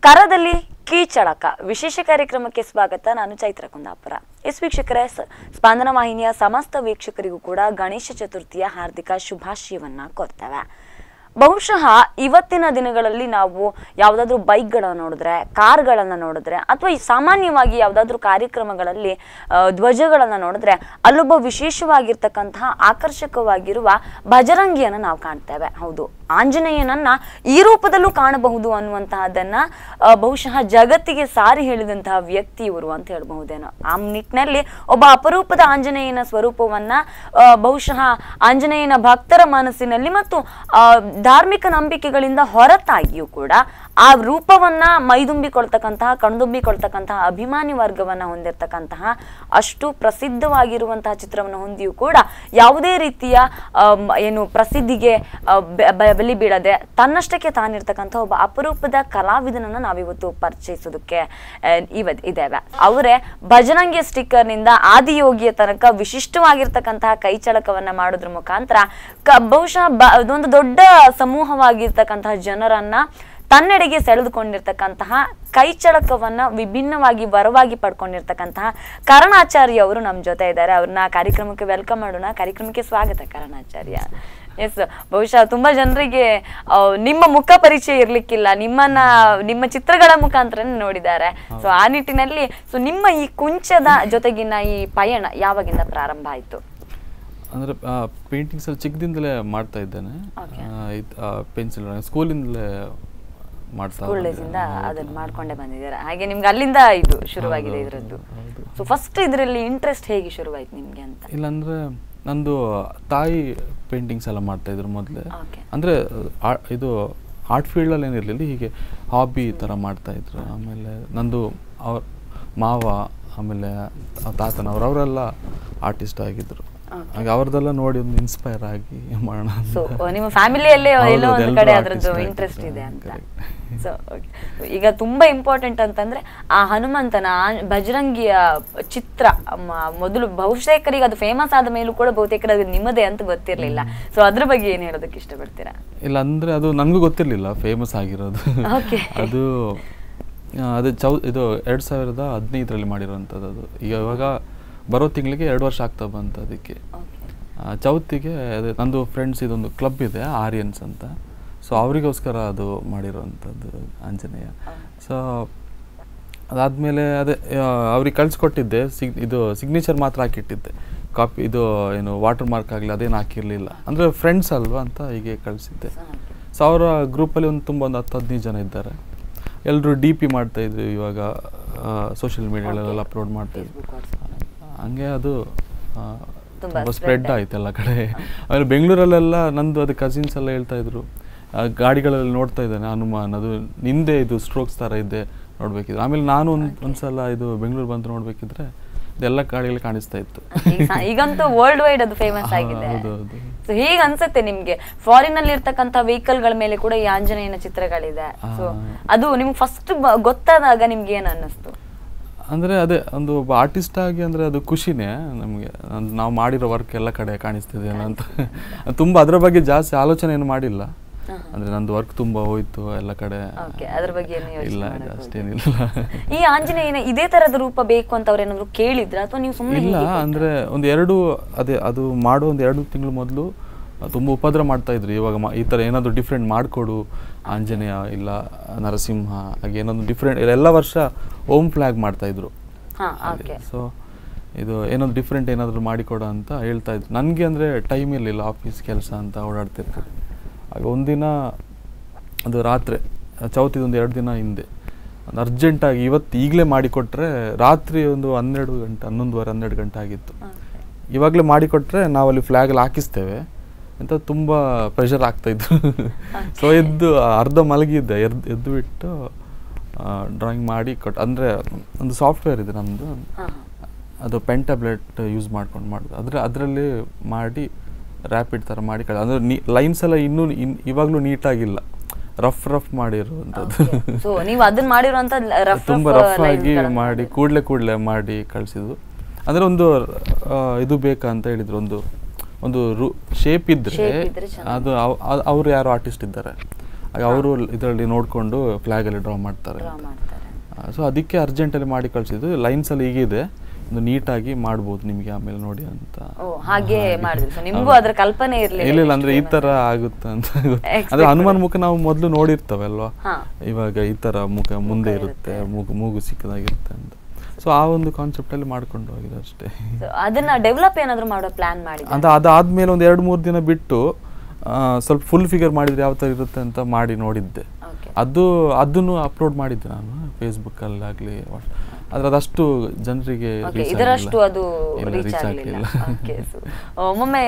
ಕರದಲ್ಲಿ ಕೀಚಳಕ ವಿಶೇಷ ಕಾರ್ಯಕ್ರಮಕ್ಕೆ ಸ್ವಾಗತ. ನಾನು ಚೈತ್ರ ಕುಂದಾಪುರ. ವೀಕ್ಷಕರೇ, ಸ್ಪಂದನ ವಾಹಿನಿಯ ಸಮಸ್ತ ವೀಕ್ಷಕರಿಗೂ ಕೂಡ ಗಣೇಶ ಚತುರ್ಥಿಯ ಹಾರ್ದಿಕ ಶುಭಾಶಯವನ್ನ ಕೋರ್ತೇವೆ. ಬಹುಶಃ ಇವತ್ತಿನ ದಿನಗಳಲ್ಲಿ ನಾವು ಯಾವುದಾದ್ರೂ ಬೈಕ್ಗಳನ್ನು ನೋಡಿದ್ರೆ, ಕಾರ್ಗಳನ್ನು ನೋಡಿದ್ರೆ, ಅಥವಾ ಸಾಮಾನ್ಯವಾಗಿ ಯಾವುದಾದ್ರೂ ಕಾರ್ಯಕ್ರಮಗಳಲ್ಲಿ ಧ್ವಜಗಳನ್ನು ನೋಡಿದ್ರೆ ಅಲ್ಲೊಬ್ಬ ವಿಶೇಷವಾಗಿರ್ತಕ್ಕಂತಹ ಆಕರ್ಷಕವಾಗಿರುವ ಬಜರಂಗಿಯನ್ನು ನಾವು ಕಾಣ್ತೇವೆ. ಹೌದು, ಆಂಜನೇಯನನ್ನ ಈ ರೂಪದಲ್ಲೂ ಕಾಣಬಹುದು ಅನ್ನುವಂತಹದನ್ನ ಬಹುಶಃ ಜಗತ್ತಿಗೆ ಸಾರಿ ಹೇಳಿದಂತಹ ವ್ಯಕ್ತಿ ಇವರು ಅಂತ ಹೇಳ್ಬಹುದೇನೋ. ಆ ನಿಟ್ಟಿನಲ್ಲಿ ಒಬ್ಬ ಅಪರೂಪದ ಆಂಜನೇಯನ ಸ್ವರೂಪವನ್ನ ಬಹುಶಃ ಆಂಜನೇಯನ ಭಕ್ತರ ಮನಸ್ಸಿನಲ್ಲಿ ಮತ್ತು ಧಾರ್ಮಿಕ ನಂಬಿಕೆಗಳಿಂದ ಹೊರತಾಗಿಯೂ ಕೂಡ ಆ ರೂಪವನ್ನ ಮೈದುಂಬಿಕೊಳ್ತಕ್ಕಂತಹ, ಕಣ್ದುಂಬಿಕೊಳ್ತಕ್ಕಂತಹ ಅಭಿಮಾನಿ ವರ್ಗವನ್ನ ಹೊಂದಿರತಕ್ಕಂತಹ, ಅಷ್ಟು ಪ್ರಸಿದ್ಧವಾಗಿರುವಂತಹ ಚಿತ್ರವನ್ನು ಹೊಂದಿಯೂ ಕೂಡ ಯಾವುದೇ ರೀತಿಯ ಪ್ರಸಿದ್ಧಿಗೆ ಬಲಿ ಬೀಳದೆ ತನ್ನಷ್ಟಕ್ಕೆ ತಾನಿರ್ತಕ್ಕಂಥ ಒಬ್ಬ ಅಪರೂಪದ ಕಲಾವಿದನನ್ನ ನಾವಿವತ್ತು ಪರಿಚಯಿಸೋದಕ್ಕೆ ಇದ್ದೇವೆ. ಅವರೇ ಬಜರಂಗಿ ಸ್ಟಿಕ್ಕರ್ ನಿಂದ ಆದಿಯೋಗಿಯ ತನಕ ವಿಶಿಷ್ಟವಾಗಿರ್ತಕ್ಕಂತಹ ಕೈಚಳಕವನ್ನ ಮಾಡೋದ್ರ ಮುಖಾಂತರ ಬಹುಶಃ ಅದೊಂದು ದೊಡ್ಡ ಸಮೂಹವಾಗಿರ್ತಕ್ಕಂತಹ ಜನರನ್ನ ತನ್ನೆಡೆಗೆ ಸೆಳೆದುಕೊಂಡಿರ್ತಕ್ಕಂತಹ, ಕೈಚಳಕವನ್ನ ವಿಭಿನ್ನವಾಗಿ ವರವಾಗಿ ಪಡ್ಕೊಂಡಿರ್ತಕ್ಕಂತಹ ಕರಣಾಚಾರ್ಯ ಅವರು ನಮ್ಮ ಜೊತೆ ಇದ್ದಾರೆ. ಅವ್ರನ್ನ ಕಾರ್ಯಕ್ರಮಕ್ಕೆ ವೆಲ್ಕಮ್ ಮಾಡೋಣ. ಕಾರ್ಯಕ್ರಮಕ್ಕೆ ಸ್ವಾಗತ ಕರಣಾಚಾರ್ಯ. ಎಸ್, ಬಹುಶಃ ತುಂಬಾ ಜನರಿಗೆ ನಿಮ್ಮ ಮುಖ ಪರಿಚಯ ಇರ್ಲಿಕ್ಕಿಲ್ಲ, ನಿಮ್ಮ ಚಿತ್ರಗಳ ಮುಖಾಂತರ ನೋಡಿದ್ದಾರೆ. ಸೊ ಆ ನಿಟ್ಟಿನಲ್ಲಿ ನಿಮ್ಮ ಈ ಕುಂಚದ ಜೊತೆಗಿನ ಈ ಪಯಣ ಯಾವಾಗಿಂದ ಪ್ರಾರಂಭ ಆಯ್ತು? ಅಂದರೆ ಪೇಂಟಿಂಗ್ಸ್ ಅಲ್ಲಿ ಚಿಕ್ಕದಿಂದಲೇ ಮಾಡ್ತಾ ಇದ್ದೇನೆ. ಪೆನ್ಸಿಲ್ ಸ್ಕೂಲಿಂದಲೇ ಅದನ್ನ ಮಾಡ್ಕೊಂಡೇ ಬಂದಿದ್ದೀರಾ. ಹಾಗೆ ನಿಮ್ಗೆ ಅಲ್ಲಿಂದ ಇದು ಶುರುವಾಗಿದೆ ಇದರದ್ದು. ಸೊ ಫಸ್ಟ್ ಇದರಲ್ಲಿ ಇಂಟ್ರೆಸ್ಟ್ ಹೇಗೆ ಶುರುವಾಯ್ತು ನಿಮ್ಗೆ ಅಂತ? ಇಲ್ಲಾಂದ್ರೆ ನಂದು ತಾಯಿ ಪೇಂಟಿಂಗ್ಸ್ ಎಲ್ಲ ಮಾಡ್ತಾ ಇದ್ರು ಮೊದಲೇ. ಅಂದ್ರೆ ಇದು ಆರ್ಟ್ ಫೀಲ್ಡ್ ಅಲ್ಲಿ ಏನಿರಲಿಲ್ಲ, ಹೀಗೆ ಹಾಬಿ ತರ ಮಾಡ್ತಾ ಇದ್ರು. ಆಮೇಲೆ ನಂದು ಅವ್ರ ಮಾವ, ಆಮೇಲೆ ತಾತನವ್ರು, ಅವರೆಲ್ಲ ಆರ್ಟಿಸ್ಟ್ ಆಗಿದ್ರು. ಹಾಗೆ ಅವ್ರದ್ದೆಲ್ಲ ನೋಡಿ ಒಂದು ಇನ್ಸ್ಪೈರ್ ಆಗಿ ಮಾಡೋಣ. ಸೊ ನಿಮ್ಮ ಫ್ಯಾಮಿಲಿಯಲ್ಲೇ ಎಲ್ಲೋ ಒಂದು ಕಡೆ ಅದರದ್ದು ಇಂಟ್ರೆಸ್ಟ್ ಇದೆ ಅಂತ. ಸೊ ಈಗ ತುಂಬಾ ಇಂಪಾರ್ಟೆಂಟ್ ಅಂತಂದ್ರೆ ಆ ಹನುಮಂತನ ಬಜರಂಗಿಯ ಚಿತ್ರ ಮೊದಲು ಬಹುತೇಕರಿಗೆ ಅದು ಫೇಮಸ್ ಆದ ಮೇಲೂ ಕೂಡ ಬಹುತೇಕರಿಗೆ ಅದು ನಿಮ್ಮದೇ ಅಂತ ಗೊತ್ತಿರ್ಲಿಲ್ಲ. ಸೊ ಅದ್ರ ಬಗ್ಗೆ ಏನ್ ಹೇಳೋದಕ್ಕೆ ಇಷ್ಟಪಡ್ತೀರಾ? ಇಲ್ಲ ಅಂದ್ರೆ ಅದು ನನ್ಗೂ ಗೊತ್ತಿರ್ಲಿಲ್ಲ ಫೇಮಸ್ ಆಗಿರೋದು. ಅದು ಇದು 2015 ಮಾಡಿರುವಂಥದ್ದು. ಅದು ಇವಾಗ ಬರೋ ತಿಂಗಳಿಗೆ 2 ವರ್ಷ ಆಗ್ತಾ ಬಂತು. ಅದಕ್ಕೆ ಚೌತಿಗೆ ನಂದು ಫ್ರೆಂಡ್ಸ್ ಇದೊಂದು ಕ್ಲಬ್ ಇದೆ, ಆರ್ಯನ್ಸ್ ಅಂತ. ಸೊ ಅವರಿಗೋಸ್ಕರ ಅದು ಮಾಡಿರೋವಂಥದ್ದು ಆಂಜನೇಯ. ಸೊ ಅದಾದಮೇಲೆ ಅವ್ರಿಗೆ ಕಳಿಸ್ಕೊಟ್ಟಿದ್ದೆ. ಇದು ಸಿಗ್ನೇಚರ್ ಮಾತ್ರ ಹಾಕಿಟ್ಟಿದ್ದೆ, ಕಾಪಿ ಇದು ಏನು ವಾಟರ್ ಮಾರ್ಕ್ ಆಗಲಿ ಅದೇನು ಹಾಕಿರಲಿಲ್ಲ. ಅಂದರೆ ಫ್ರೆಂಡ್ಸ್ ಅಲ್ವಾ ಅಂತ ಹೀಗೆ ಕಳಿಸಿದ್ದೆ. ಸೊ ಅವರ ಗ್ರೂಪಲ್ಲಿ ತುಂಬ ಒಂದು 10-15 ಜನ ಇದ್ದಾರೆ. ಎಲ್ಲರೂ DP ಮಾಡ್ತಾಯಿದ್ರು, ಇವಾಗ ಸೋಷಿಯಲ್ ಮೀಡಿಯಾಗಳೆಲ್ಲ ಅಪ್ಲೋಡ್ ಮಾಡ್ತಾಯಿದ್ರು. ಹಂಗೆ ಅದು ತುಂಬ ಸ್ಪ್ರೆಡ್ ಆಯ್ತು ಎಲ್ಲ ಕಡೆ. ಆಮೇಲೆ ಬೆಂಗಳೂರಲ್ಲೆಲ್ಲ ನಂದು ಅದು ಕಸಿನ್ಸ್ ಎಲ್ಲ ಹೇಳ್ತಾ ಇದ್ರು, ಗಾಡಿಗಳಲ್ಲಿ ನೋಡ್ತಾ ಇದ್ದಾನೆ ಹನುಮಾನ್, ಅದು ನಿಂದೆ ಇದು ಸ್ಟ್ರೋಕ್ಸ್ ಥರ ಇದೆ ನೋಡ್ಬೇಕಿದ್ರೆ. ಆಮೇಲೆ ನಾನು ಒಂದ್ಸಲ ಇದು ಬೆಂಗಳೂರು ಬಂದು ನೋಡ್ಬೇಕಿದ್ರೆ ಇದೆಲ್ಲ ಗಾಡಿಗಳು ಕಾಣಿಸ್ತಾ ಇತ್ತು. ಈಗಂತೂ ವರ್ಲ್ಡ್ ವೈಡ್ ಅದು ಫೇಮಸ್ ಆಗಿದೆ. ಸೊ ಹೇಗೆ ಅನ್ಸುತ್ತೆ ನಿಮ್ಗೆ? ಫಾರಿನ್ ಅಲ್ಲಿ ಇರ್ತಕ್ಕಂಥ ವೆಹಿಕಲ್ ಗಳ ಮೇಲೆ ಕೂಡ ಈ ಆಂಜನೇಯನ ಚಿತ್ರಗಳಿದೆ. ಸೊ ಅದು ನಿಮ್ಗೆ ಫಸ್ಟ್ ಗೊತ್ತಾದಾಗ ನಿಮ್ಗೆ ಏನ್ ಅನ್ನಿಸ್ತು? ಅಂದರೆ ಅದೇ ಒಂದು ಒಬ್ಬ ಆರ್ಟಿಸ್ಟ್ ಆಗಿ ಅಂದರೆ ಅದು ಖುಷಿನೇ ನಮಗೆ. ನಾವು ಮಾಡಿರೋ ವರ್ಕ್ ಎಲ್ಲ ಕಡೆ ಕಾಣಿಸ್ತಿದೆ ಅಂತ ತುಂಬ ಅದರ ಬಗ್ಗೆ ಜಾಸ್ತಿ ಆಲೋಚನೆ ಏನು ಮಾಡಿಲ್ಲ. ಅಂದರೆ ನಂದು ವರ್ಕ್ ತುಂಬ ಹೋಯ್ತು ಎಲ್ಲ ಕಡೆ, ಅದ್ರ ಬಗ್ಗೆ ಇಲ್ಲ ಅಷ್ಟೇನಿಲ್ಲ. ಈ ಆಂಜನೇಯನ ಇದೇ ತರದ ರೂಪ ಬೇಕು ಅಂತ ಅವ್ರು ಏನಾದ್ರು ಕೇಳಿದ್ರ ಅಥವಾ ನೀವು ಸುಮ್ಮನೆ? ಇಲ್ಲ, ಅಂದರೆ ಅದು ಮಾಡೋ ಒಂದು 2 ತಿಂಗಳು ಮೊದಲು ತುಂಬ ಉಪದ್ರ ಮಾಡ್ತಾ ಇದ್ರು. ಇವಾಗ ಈ ಥರ ಏನಾದರೂ ಡಿಫ್ರೆಂಟ್ ಮಾಡಿಕೊಡು ಆಂಜನೇಯ ಇಲ್ಲ ನರಸಿಂಹ, ಹಾಗೆ ಏನಾದ್ರು ಡಿಫ್ರೆಂಟ್. ಎಲ್ಲ ವರ್ಷ ಓಮ್ ಫ್ಲಾಗ್ ಮಾಡ್ತಾ ಇದ್ರು. ಸೊ ಇದು ಏನಾದ್ರು ಡಿಫ್ರೆಂಟ್ ಏನಾದರೂ ಮಾಡಿಕೊಡು ಅಂತ ಹೇಳ್ತಾ ಇದ್ರು. ನನಗೆ ಅಂದರೆ ಟೈಮ್ ಇರಲಿಲ್ಲ, ಆಫೀಸ್ ಕೆಲಸ ಅಂತ ಓಡಾಡ್ತಿರ್ತಾರೆ. ಆಗ ಒಂದಿನ ಅದು ರಾತ್ರಿ ಚೌತಿದೊಂದು 2 ದಿನ ಹಿಂದೆ ಒಂದು ಅರ್ಜೆಂಟಾಗಿ ಈಗಲೇ ಮಾಡಿಕೊಟ್ರೆ ರಾತ್ರಿ ಒಂದು 11 ಗಂಟೆ 11:30-12 ಗಂಟೆ ಆಗಿತ್ತು. ಇವಾಗಲೇ ಮಾಡಿಕೊಟ್ರೆ ನಾವಲ್ಲಿ ಫ್ಲ್ಯಾಗಲ್ಲಿ ಹಾಕಿಸ್ತೇವೆ ಅಂತ ತುಂಬ ಪ್ರೆಷರ್ ಆಗ್ತಾಯಿತ್ತು. ಸೊ ಅರ್ಧ ಮಲಗಿದ್ದೆ, ಎದ್ದು ಬಿಟ್ಟು ಡ್ರಾಯಿಂಗ್ ಮಾಡಿ ಕೊಟ್ಟು. ಅಂದರೆ ಒಂದು ಸಾಫ್ಟ್ವೇರ್ ಇದೆ ನಮ್ಮದು, ಅದು ಪೆನ್ ಟ್ಯಾಬ್ಲೆಟ್ ಯೂಸ್ ಮಾಡ್ಕೊಂಡು ಮಾಡೋದು. ಅದರಲ್ಲಿ ಮಾಡಿ ರ್ಯಾಪಿಡ್ ಥರ ಮಾಡಿ ಅಂದರೆ ಲೈನ್ಸ್ ಎಲ್ಲ ಇವಾಗಲೂ ನೀಟಾಗಿಲ್ಲ, ರಫ್ ಮಾಡಿರುವಂಥದ್ದು. ತುಂಬ ರಫ್ ಆಗಿ ಮಾಡಿ ಕೂಡಲೇ ಮಾಡಿ ಕಳಿಸಿದ್ದು. ಅಂದರೆ ಒಂದು ಇದು ಬೇಕಾ ಅಂತ ಹೇಳಿದ್ರು, ಒಂದು ಶೇಪ್ ಇದ್ರೆ ಅದು ಅವ್ರು ಯಾರು ಆರ್ಟಿಸ್ಟ್ ಇದ್ದಾರೆ ಹಾಗೆ ಅವರು ಇದರಲ್ಲಿ ನೋಡಿಕೊಂಡು ಫ್ಲ್ಯಾಗಲ್ಲಿ ಡ್ರಾ ಮಾಡ್ತಾರೆ. ಸೊ ಅದಕ್ಕೆ ಅರ್ಜೆಂಟಲ್ಲಿ ಮಾಡಿ ಕಳಿಸಿದ್ದು. ಲೈನ್ಸಲ್ಲಿ ಹೀಗಿದೆ, ಒಂದು ನೀಟಾಗಿ ಮಾಡ್ಬೋದು ನಿಮಗೆ ಆಮೇಲೆ ನೋಡಿ ಅಂತ. ಹಾಗೆ ಮಾಡಿದ್ರು. ನಿಮಗೂ ಅದರ ಕಲ್ಪನೆ ಇರಲಿಲ್ಲ? ಇಲ್ಲ ಅಂದ್ರೆ ಈ ತರ ಆಗುತ್ತೆ ಅಂತ. ಅಂದ್ರೆ ಹನುಮಾನ್ ಮುಖ ನಾವು ಮೊದಲು ನೋಡಿರ್ತೇವೆ ಅಲ್ವಾ, ಇವಾಗ ಈ ತರ ಮುಖ ಮುಂದೆ ಇರುತ್ತೆ, ಮೂಗು ಸಿಕ್ಕದಾಗಿರುತ್ತೆ ಅಂತ. ಸೊ ಆ ಒಂದು ಕಾನ್ಸೆಪ್ಟ್ ಅಲ್ಲಿ ಮಾಡ್ಕೊಂಡು ಹೋಗಿದೆ ಅಷ್ಟೇ. ಅದನ್ನ ಡೆವಲಪ್ ಏನಾದ್ರು ಮಾಡೋ ಪ್ಲಾನ್ ಮಾಡಿ ಅಂತ ಅದಾದ್ಮೇಲೆ ಒಂದು 2-3 ದಿನ ಬಿಟ್ಟು ಸ್ವಲ್ಪ ಫುಲ್ ಫಿಗರ್ ಮಾಡಿದ್ರೆ ಯಾವ ತರ ಇರುತ್ತೆ ಅಂತ ಮಾಡಿ ನೋಡಿದ್ದೆ. ಅದನ್ನು ಅಪ್ಲೋಡ್ ಮಾಡಿದ್ದೆ ನಾನು ಫೇಸ್ಬುಕ್ ಅಲ್ಲಿ ಆಗ್ಲಿ. ಆದ್ರೆ ಅದಷ್ಟು ಜನರಿಗೆ ಇದರಷ್ಟು ಅದು ರೀಚ್ ಆಗಲಿಲ್ಲ. ಒಮ್ಮೊಮ್ಮೆ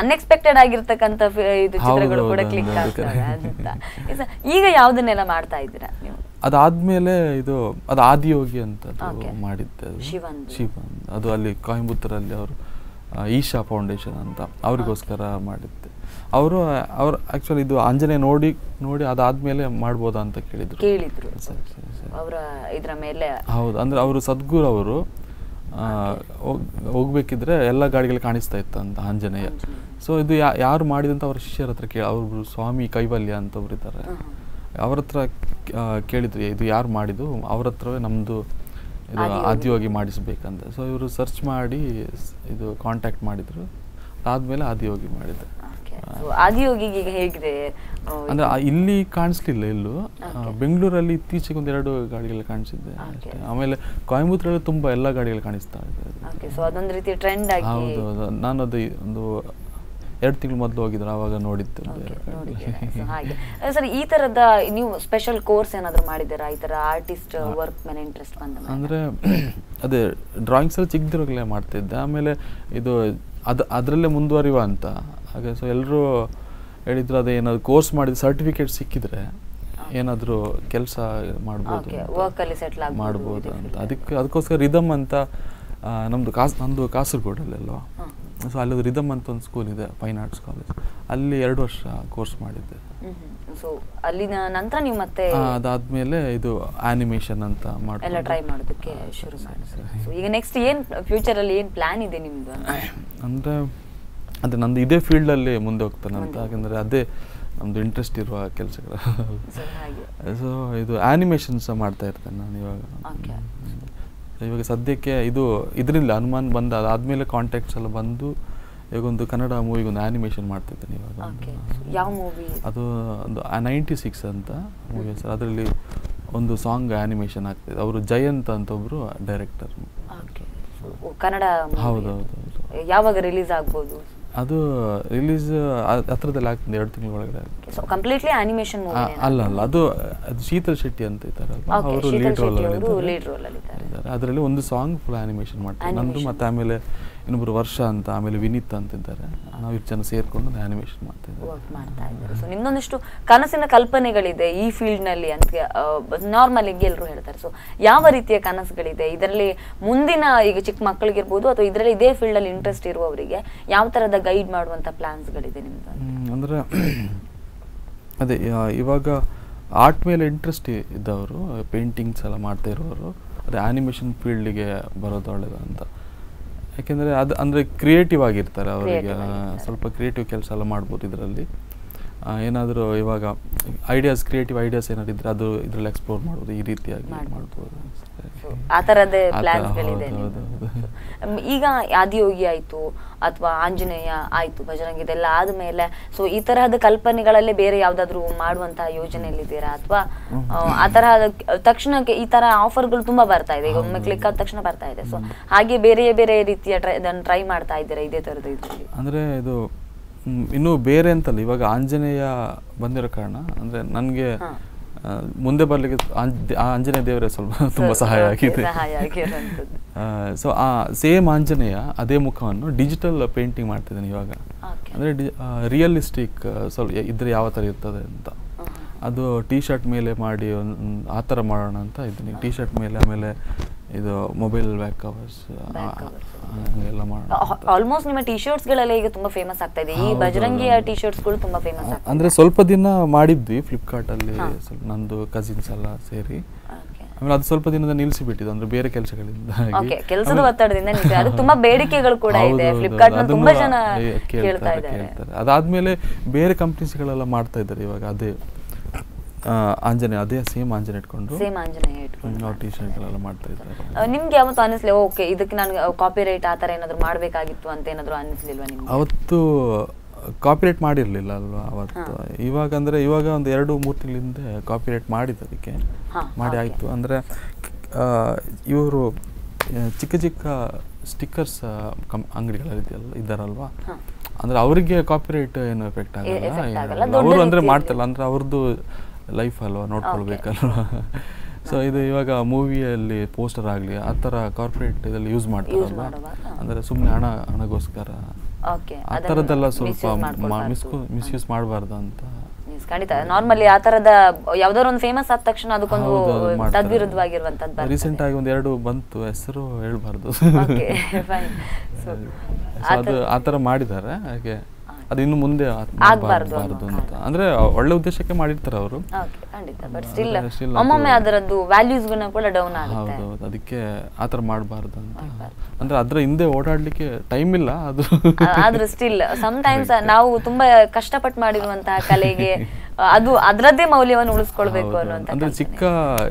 ಅನ್ಎಕ್ಸ್ಪೆಕ್ಟೆಡ್ ಆಗಿರ್ತಕ್ಕಂಥ ಇದು ಚಿತ್ರಗಳು ಕೂಡ ಕ್ಲಿಕ್ ಆಗ್ತವೆ ಅಂತ. ಈಗ ಯಾವ್ದನ್ನೆಲ್ಲ ಮಾಡ್ತಾ ಇದ್ದೀರಾ ನೀವು? ಅದಾದ್ಮೇಲೆ ಅದು ಆದಿಯೋಗಿ ಅಂತ ಮಾಡಿದ್ದೆ. ಶಿವನ್ ಅದು ಅಲ್ಲಿ ಕೊಯಂಬತ್ತೂರಲ್ಲಿ ಅವರು ಈಶಾ ಫೌಂಡೇಶನ್ ಅಂತ ಅವ್ರಿಗೋಸ್ಕರ ಮಾಡಿದ್ದೆ. ಅವರು ಆಕ್ಚುಲಿ ಇದು ಆಂಜನೇಯ ನೋಡಿ ಅದಾದ್ಮೇಲೆ ಮಾಡ್ಬೋದಾ ಅಂತ ಕೇಳಿದ್ರು. ಅವರ ಇದರ ಮೇಲೆ ಹೌದು, ಅಂದ್ರೆ ಅವರು ಸದ್ಗುರು ಅವರು ಹೋಗ್ಬೇಕಿದ್ರೆ ಎಲ್ಲ ಗಾಡಿಗಳು ಕಾಣಿಸ್ತಾ ಇತ್ತು ಅಂತ ಆಂಜನೇಯ. ಸೊ ಇದು ಯಾರು ಮಾಡಿದಂತ ಅವ್ರ ಶಿಷ್ಯರ ಹತ್ರ ಅವರು ಸ್ವಾಮಿ ಕೈವಲ್ಯ ಅಂತ ಒಬ್ರು ಇದ್ದಾರೆ, ಅವ್ರ ಹತ್ರ ಕೇಳಿದ್ರಿ ಇದು ಯಾರು ಮಾಡಿದ್ದು, ಅವ್ರ ಹತ್ರವೇ ನಮ್ದು ಇದು ಆದಿಯೋಗಿ ಮಾಡಿಸ್ಬೇಕಂತ. ಸೊ ಇವರು ಸರ್ಚ್ ಮಾಡಿ ಇದು ಕಾಂಟ್ಯಾಕ್ಟ್ ಮಾಡಿದ್ರು. ಆದ್ಮೇಲೆ ಆದಿಯೋಗಿ ಮಾಡಿದೆ. ಆದಿಯೋಗಿಗೆ ಹೇಗಿದೆ ಅಂದ್ರೆ ಇಲ್ಲಿ ಕಾಣಿಸ್ಲಿಲ್ಲ ಎಲ್ಲೂ. ಬೆಂಗಳೂರಲ್ಲಿ ಇತ್ತೀಚೆಗೆ 1-2 ಗಾಡಿಗಳು ಕಾಣಿಸಿದ್ದೆ. ಆಮೇಲೆ ಕೊಯಂಬತ್ತೂರಲ್ಲಿ ತುಂಬಾ ಎಲ್ಲ ಗಾಡಿಗಳು ಕಾಣಿಸ್ತಾ ಇದೆ. ಹೌದು, ನಾನು ಅದು ಒಂದು 2 ತಿಂಗಳು ಮೊದಲು ಹೋಗಿದ್ರು, ಅವಾಗ ನೋಡಿದ್ದು. ಸರ್, ಈ ತರದ ನೀವು ಸ್ಪೆಷಲ್ ಕೋರ್ಸ್ ಏನಾದ್ರು ಮಾಡಿದ್ದೀರಾ ಈ ತರ ಆರ್ಟಿಸ್ಟ್ ವರ್ಕ್ ಮೇಲೆ ಇಂಟ್ರೆಸ್ಟ್ ಬಂದ? ಅಂದ್ರೆ ಅದೇ ಡ್ರಾಯಿಂಗ್ಸ್ ಅಲ್ಲಿ ಚಿಕ್ಕದಿರೋಗ್ಲೇ ಮಾಡ್ತಾ ಇದ್ದೆ. ಆಮೇಲೆ ಇದು ಅದರಲ್ಲೇ ಮುಂದುವರಿಯುವ ಅಂತ. ಹಾಗೆ ಸೊ ಎಲ್ಲರೂ ಹೇಳಿದ್ರು ಅದೇನಾದ್ರು ಕೋರ್ಸ್ ಮಾಡಿದ ಸರ್ಟಿಫಿಕೇಟ್ ಸಿಕ್ಕಿದ್ರೆ ಏನಾದರೂ ಕೆಲಸ ಮಾಡ್ಬೋದು ಅಂತ. ಅದಕ್ಕೋಸ್ಕರ ರಿದಮ್ ಅಂತ ನಂದು ಕಾಸರಗೋಡಲ್ಲೆಲ್ವಾ. ಸೊ ಅಲ್ಲೊಂದು ರಿದಮ್ ಅಂತ ಒಂದು ಸ್ಕೂಲ್ ಇದೆ, ಫೈನ್ ಆರ್ಟ್ಸ್ ಕಾಲೇಜ್. ಅಲ್ಲಿ 2 ವರ್ಷ ಕೋರ್ಸ್ ಮಾಡಿದ್ದೆ. ಸೊ ಅಲ್ಲಿನ ನಂತರ ನೀವು ಮತ್ತೆ ಅದಾದ್ಮೇಲೆ ಇದು ಆನಿಮೇಷನ್ ಅಂತ ಟ್ರೈ ಮಾಡೋದಕ್ಕೆ ಶುರು ಮಾಡಿದ್ರಿ. ಈಗ ನೆಕ್ಸ್ಟ್ ಏನ್ ಫ್ಯೂಚರ್ ಅಲ್ಲಿ ಏನ್ ಪ್ಲಾನ್ ಇದೆ ನಿಮ್ದು? ಅಂದ್ರೆ ಅದೇ ನಂದು ಇದೇ ಫೀಲ್ಡ್ ಅಲ್ಲಿ ಮುಂದೆ ಹೋಗ್ತಾನೆ ಅಂತ. ಯಾಕಂದ್ರೆ ಅದೇ ನಮ್ದು ಇಂಟ್ರೆಸ್ಟ್ ಇರುವ ಕೆಲಸಗಳು. ಸೊ ಇದು ಆನಿಮೇಷನ್ಸ್ ಮಾಡ್ತಾ ಇರ್ತೇನೆ ನಾನು ಇವಾಗ ಸದ್ಯಕ್ಕೆ. ಇದರಿಂದ ಹನುಮಾನ್ ಬಂದ ಅದಾದ್ಮೇಲೆ ಕಾಂಟ್ಯಾಕ್ಟ್ಸ್ ಎಲ್ಲ ಬಂದು ಈಗ ಒಂದು ಕನ್ನಡ ಮೂವಿಗೆ ಒಂದು ಆನಿಮೇಷನ್ ಮಾಡ್ತಿದ್ದೇನೆ ಇವಾಗ. ಯಾವ ಮೂವಿ ಅದು? ಒಂದು 96 ಅಂತ ಮೂವಿ ಹೆಸರು. ಅದರಲ್ಲಿ ಒಂದು ಸಾಂಗ್ ಆನಿಮೇಷನ್ ಆಗ್ತಿದೆ. ಅವರು ಜಯಂತ್ ಅಂತ ಒಬ್ರು ಡೈರೆಕ್ಟರ್. ಕನ್ನಡ? ಹೌದೌದು. ಯಾವಾಗ ರಿಲೀಸ್ ಆಗ್ಬೋದು? ಅದು ರಿಲೀಸ್ ಹತ್ರದಲ್ಲಿ ಆಗ್ತದೆ, 2 ತಿಂಗಳ ಒಳಗಡೆ. ಕಂಪ್ಲೀಟ್ಲಿ ಆನಿಮೇಷನ್ ಮೂವಿ ಅಲ್ಲ, ಅದು ಶೀತಲ್ ಶೆಟ್ಟಿ ಅಂತ ಇದ್ದಾರಲ್ಲ, ಅವರು ಲೀಡ್ ರೋಲ್ ಅಲ್ಲಿ ಇದ್ದಾರೆ. ಅದರಲ್ಲಿ ಒಂದು ಸಾಂಗ್ ಫುಲ್ ಆನಿಮೇಷನ್ ಮಾಡ್ತಾರೆ ನಂದು. ಮತ್ತೆ ಆಮೇಲೆ ಇನ್ನೊಬ್ರು ವರ್ಷ ಅಂತ, ಆಮೇಲೆ ವಿನೀತ್ ಅಂತ ಇದ್ದಾರೆ. ನಾವು 2 ಜನ ಸೇರ್ಕೊಂಡು ಆನಿಮೇಷನ್ ಮಾಡ್ತಾ ಇದ್ದಾರೆ. ಸೊ ನಿಮ್ದೊಂದಿಷ್ಟು ಕನಸಿನ ಕಲ್ಪನೆಗಳಿದೆ ಈ ಫೀಲ್ಡ್ ನಲ್ಲಿ ಅಂತ ನಾರ್ಮಲ್ ಆಗಿ ಎಲ್ಲರೂ ಹೇಳ್ತಾರೆ. ಸೊ ಯಾವ ರೀತಿಯ ಕನಸುಗಳಿದೆ ಇದರಲ್ಲಿ ಮುಂದಿನ? ಈಗ ಚಿಕ್ಕ ಮಕ್ಕಳಿಗಿರ್ಬೋದು ಅಥವಾ ಇದರಲ್ಲಿ ಇದೇ ಫೀಲ್ಡ್ ಅಲ್ಲಿ ಇಂಟ್ರೆಸ್ಟ್ ಇರುವವರಿಗೆ ಯಾವ ತರದ ಗೈಡ್ ಮಾಡುವಂತ ಪ್ಲಾನ್ಸ್ ಗಳಿದೆ ನಿಮ್ದು? ಅಂದ್ರೆ ಅದೇ ಇವಾಗ ಆರ್ಟ್ ಮೇಲೆ ಇಂಟ್ರೆಸ್ಟ್ ಇದ್ದವರು, ಪೇಂಟಿಂಗ್ಸ್ ಎಲ್ಲ ಮಾಡ್ತಾ ಇರೋರು, ಅದೇ ಆನಿಮೇಷನ್ ಫೀಲ್ಡ್ಗೆ ಬರೋದು ಒಳ್ಳೇದು ಅಂತ. ಯಾಕೆಂದರೆ ಅಂದರೆ ಕ್ರಿಯೇಟಿವ್ ಆಗಿರ್ತಾರೆ, ಅವರಿಗೆ ಸ್ವಲ್ಪ ಕ್ರಿಯೇಟಿವ್ ಕೆಲಸ ಎಲ್ಲ ಮಾಡ್ಬೋದು ಇದರಲ್ಲಿ. ಏನಾದರೂ ಇವಾಗ ಕ್ರಿಯೇಟಿವ್ ಐಡಿಯಾಸ್ ಏನಾದ್ರು ಇದ್ರೆ ಅದು ಇದರಲ್ಲಿ ಎಕ್ಸ್ಪ್ಲೋರ್ ಮಾಡ್ಬೋದು, ಈ ರೀತಿಯಾಗಿ ಮಾಡ್ಬೋದು. ಆ ಥರದ್ದೇ ಪ್ಲಾನ್ಸ್ಗಳಿದೆ. ಈಗ ಆದಿಯೋಗಿ ಆಯಿತು ಅಥವಾ ಆಂಜನೇಯ ಆಯಿತು, ಬಜರಂಗಿ, ಇದೆಲ್ಲ ಆದಮೇಲೆ ಸೊ ಈ ತರಹದ ಕಲ್ಪನೆಗಳಲ್ಲೇ ಬೇರೆ ಯಾವುದಾದ್ರೂ ಮಾಡುವಂತಹ ಯೋಜನೆಯಲ್ಲಿದ್ದೀರಾ? ಅಥವಾ ಆ ತರಹ ತಕ್ಷಣಕ್ಕೆ ಈ ತರ ಆಫರ್ಗಳು ತುಂಬಾ ಬರ್ತಾ ಇದೆ, ಈಗ ಒಮ್ಮೆ ಕ್ಲಿಕ್ ಆದ ತಕ್ಷಣ ಬರ್ತಾ ಇದೆ. ಸೊ ಹಾಗೆ ಬೇರೆ ಬೇರೆ ರೀತಿಯ ಟ್ರೈ ಮಾಡ್ತಾ ಇದ್ದೀರಾ ಇದೇ ತರದ ಇದರಲ್ಲಿ? ಅಂದರೆ ಇದು ಇನ್ನೂ ಬೇರೆ ಅಂತಲ್ಲ, ಇವಾಗ ಆಂಜನೇಯ ಬಂದಿರೋ ಕಾರಣ ಅಂದರೆ ನನಗೆ ಮುಂದೆ ಬರಲಿಕ್ಕೆ ಆಂಜನೇಯ ದೇವರೇ ಸ್ವಲ್ಪ ತುಂಬ ಸಹಾಯ ಆಗಿದೆ. ಸೊ ಆ ಸೇಮ್ ಆಂಜನೇಯ ಅದೇ ಮುಖವನ್ನು ಡಿಜಿಟಲ್ ಪೇಂಟಿಂಗ್ ಮಾಡ್ತಿದ್ದೇನೆ ಇವಾಗ. ಅಂದರೆ ರಿಯಲಿಸ್ಟಿಕ್ ಸ್ವಲ್ಪ ಇದ್ರೆ ಯಾವ ಥರ ಇರ್ತದೆ ಅಂತ. ಅದು ಟೀ ಶರ್ಟ್ ಮೇಲೆ ಮಾಡಿ ಆ ಥರ ಮಾಡೋಣ ಅಂತ ಇದ್ದೀನಿ. ಟೀ ಶರ್ಟ್ ಮೇಲೆ, ಆಮೇಲೆ ಇದು ಮೊಬೈಲ್ ಬ್ಯಾಕ್ ಕವರ್ಸ್ ಎಲ್ಲ ಮಾಡೋಣ. ಆಲ್ಮೋಸ್ಟ್ ನಿಮ್ಮ ಟೀ ಶರ್ಟ್ಸ್ ಗಳೆಲ್ಲ ಈಗ ತುಂಬಾ ಫೇಮಸ್ ಆಗ್ತಾ ಇದೆ. ಈ ಬಜರಂಗಿಯ ಟೀ ಶರ್ಟ್ಸ್ ಗಳು ತುಂಬಾ ಫೇಮಸ್ ಆಗ್ತಾ ಇದೆ. ಅಂದ್ರೆ ಸ್ವಲ್ಪ ದಿನ ಮಾಡಿದ್ವಿ ಫ್ಲಿಪ್ಕಾರ್ಟ್ ಅಲ್ಲಿ, ಸ್ವಲ್ಪ ನಂದು ಕಸಿನ್ಸ್ ಎಲ್ಲ ಸೇರಿ. ಆಮೇಲೆ ಅದು ಸ್ವಲ್ಪ ದಿನದ ನಿಲ್ಲಿಸಿಬಿಟ್ಟಿದ್ದು, ಅಂದ್ರೆ ಬೇರೆ ಕೆಲಸಗಳಿಂದ. ಕೆಲಸದ ಒತ್ತಡದಿಂದ ಅದು ತುಂಬಾ ಬೇಡಿಕೆಗಳು ಕೂಡ ಇದೆ ಫ್ಲಿಪ್ಕಾರ್ಟ್ ನಲ್ಲಿ, ತುಂಬಾ ಜನ ಕೇಳ್ತಾ ಇದ್ದಾರೆ. ಅದಾದ್ಮೇಲೆ ಬೇರೆ ಕಂಪ್ನೀಸ್ಗಳೆಲ್ಲ ಮಾಡ್ತಾ ಇದ್ದಾರೆ ಇವಾಗ. ಅದೇ ಆಂಜನೇಯ ಅದೇ ಸೇಮ್ ಆಂಜನೇಯ ಇಟ್ಕೊಂಡು ಸೇಮ್ ಆಂಜನೇಯ ಇಟ್ಕೊಂಡು ನಾವು ಟಿ ಶರ್ಟ್ಗಳೆಲ್ಲ ಮಾಡ್ತಾ ಇದ್ದಾರೆ. ನಿಮ್ಗೆ ಯಾವತ್ತು ಅನಿಸ್ಲಿ ಓಕೆ ಇದಕ್ಕೆ ನಾನು ಕಾಪಿ ರೈಟ್ ಆ ಥರ ಏನಾದ್ರು ಮಾಡಬೇಕಾಗಿತ್ತು ಅಂತ ಏನಾದ್ರು ಅನಿಸ್ಲಿಲ್ವಾ ನಿಮ್ಗೆ? ಅವತ್ತು ಕಾಪಿರೈಟ್ ಮಾಡಿರಲಿಲ್ಲ ಅಲ್ವಾ ಅವತ್ತು. ಇವಾಗ ಅಂದರೆ ಇವಾಗ ಒಂದು 2-3 ತಿಂಗಳ ಹಿಂದೆ ಕಾಪಿರೈಟ್ ಮಾಡಿದ್ದು ಅದಕ್ಕೆ ಮಾಡಿ ಆಯಿತು. ಅಂದರೆ ಇವರು ಚಿಕ್ಕ ಚಿಕ್ಕ ಸ್ಟಿಕ್ಕರ್ಸ್ ಅಂಗಡಿಗಳಲ್ಲಿ ಇದ್ದಾರಲ್ವಾ, ಅಂದರೆ ಅವರಿಗೆ ಕಾಪಿರೈಟ್ ಏನು ಎಫೆಕ್ಟ್ ಆಗಲ್ಲ. ಅವರು ಅಂದರೆ ಮಾಡ್ತಾರಲ್ಲ, ಅಂದರೆ ಅವ್ರದ್ದು ಲೈಫ್ ಅಲ್ವಾ, ನೋಡ್ಕೊಳ್ಬೇಕಲ್ವಾ. ಸೊ ಇದು ಇವಾಗ ಮೂವಿಯಲ್ಲಿ ಪೋಸ್ಟರ್ ಆಗಲಿ ಆ ಥರ ಕಾರ್ಪೊರೇಟ್ ಇದರಲ್ಲಿ ಯೂಸ್ ಮಾಡ್ತಾರಲ್ವಾ, ಅಂದರೆ ಸುಮ್ಮನೆ ಹಣಗೋಸ್ಕರ ಆ ಥರದ್ದೆಲ್ಲ ಸ್ವಲ್ಪ ಮಿಸ್ಯೂಸ್ ಮಾಡಬಾರ್ದು ಅಂತ. ಖಂಡಿತ ನಾರ್ಮಲಿ ಆ ಥರದ ಯಾವ್ದಾದ್ರು ಒಂದು ಫೇಮಸ್ ಆದ ತಕ್ಷಣ ಅದಕ್ಕೊಂದು ತದ್ವಿರುದ್ಧವಾಗಿರುವಂತದ್ದು. ರೀಸೆಂಟ್ ಆಗಿ 1-2 ಬಂತು, ಹೆಸರು ಹೇಳ್ಬಾರ್ದು. ಅದು ಆ ಥರ ಮಾಡಿದ್ದಾರೆ. ಹಾಗೆ ಅದು ಇನ್ನು ಮುಂದೆ ಆಗಬಾರ್ದು ಅಂತ, ಅಂದ್ರೆ ಒಳ್ಳೆ ಉದ್ದೇಶಕ್ಕೆ ಮಾಡಿರ್ತಾರೆ ಅವರು. ಬಟ್ ಸ್ಟಿಲ್ ಒಮ್ಮೊಮ್ಮೆ ಅದರದ್ದು ವ್ಯಾಲ್ಯೂಸ್ ಕೂಡ ಡೌನ್ ಆಗುತ್ತೆ. ಹೌದು, ಅದಕ್ಕೆ ಆ ಥರ ಮಾಡಬಾರ್ದು ಅಂತ. ಅಂದ್ರೆ ಅದ್ರ ಹಿಂದೆ ಓಡಾಡ್ಲಿಕ್ಕೆ ಟೈಮ್ ಇಲ್ಲ ಅದು. ಆದ್ರೂ ಸ್ಟಿಲ್ ಸಮ್ಟೈಮ್ಸ್ ನಾವು ತುಂಬಾ ಕಷ್ಟಪಟ್ಟು ಮಾಡಿರುವಂತಹ ಕಲೆಗೆ ಅದು ಅದರದ್ದೇ ಮೌಲ್ಯವನ್ನು ಉಳಿಸ್ಕೊಳ್ಬೇಕು ಅನ್ನುವಂತ. ಅಂದ್ರೆ ಚಿಕ್ಕ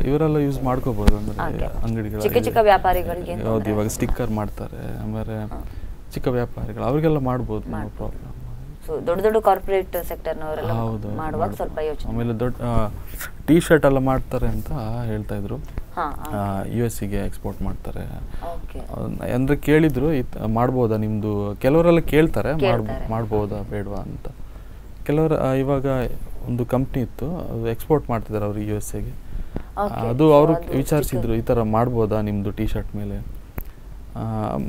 ಇವರೆಲ್ಲ ಯೂಸ್ ಮಾಡ್ಕೋಬಹುದು, ಅಂದ್ರೆ ಅಂಗಡಿಗಳು, ಚಿಕ್ಕ ಚಿಕ್ಕ ವ್ಯಾಪಾರಿಗಳಿಗೆ. ಹೌದು, ಇವಾಗ ಸ್ಟಿಕ್ಕರ್ ಮಾಡ್ತಾರೆ, ಆಮೇಲೆ ಚಿಕ್ಕ ವ್ಯಾಪಾರಿಗಳು ಅವ್ರಿಗೆಲ್ಲ ಮಾಡ್ಬೋದು, ನೋ ಪ್ರಾಬ್ಲಮ್. ದೊಡ್ಡ ದೊಡ್ಡ ಕಾರ್ಪೊರೇಟ್ ಸೆಕ್ಟರ್ನವರೆಲ್ಲ ಮಾಡುವಾಗ ಸ್ವಲ್ಪ ಯೋಚನೆ. ಆಮೇಲೆ ದೊಡ್ಡ ಟಿ ಶರ್ಟ್ ಎಲ್ಲ ಮಾಡ್ತಾರೆ ಅಂತ ಹೇಳ್ತಾ ಇದ್ರು, US ಗೆ ಎಕ್ಸ್ಪೋರ್ಟ್ ಮಾಡ್ತಾರೆ ಅಂದ್ರೆ ಕೇಳಿದ್ರು, ಮಾಡ್ಬೋದಾ ನಿಮ್ದು? ಕೆಲವರೆಲ್ಲ ಕೇಳ್ತಾರೆ ಮಾಡ್ಬೋದಾ ಬೇಡವಾ ಅಂತ. ಕೆಲವರು ಇವಾಗ ಒಂದು ಕಂಪ್ನಿ ಇತ್ತು, ಅದು ಎಕ್ಸ್ಪೋರ್ಟ್ ಮಾಡ್ತಿದ್ದಾರೆ ಅವರು US ಗೆ. ಅದು ಅವರು ವಿಚಾರಿಸಿದ್ರು, ಈ ಥರ ಮಾಡ್ಬೋದಾ ನಿಮ್ಮದು ಟಿ ಶರ್ಟ್ ಮೇಲೆ?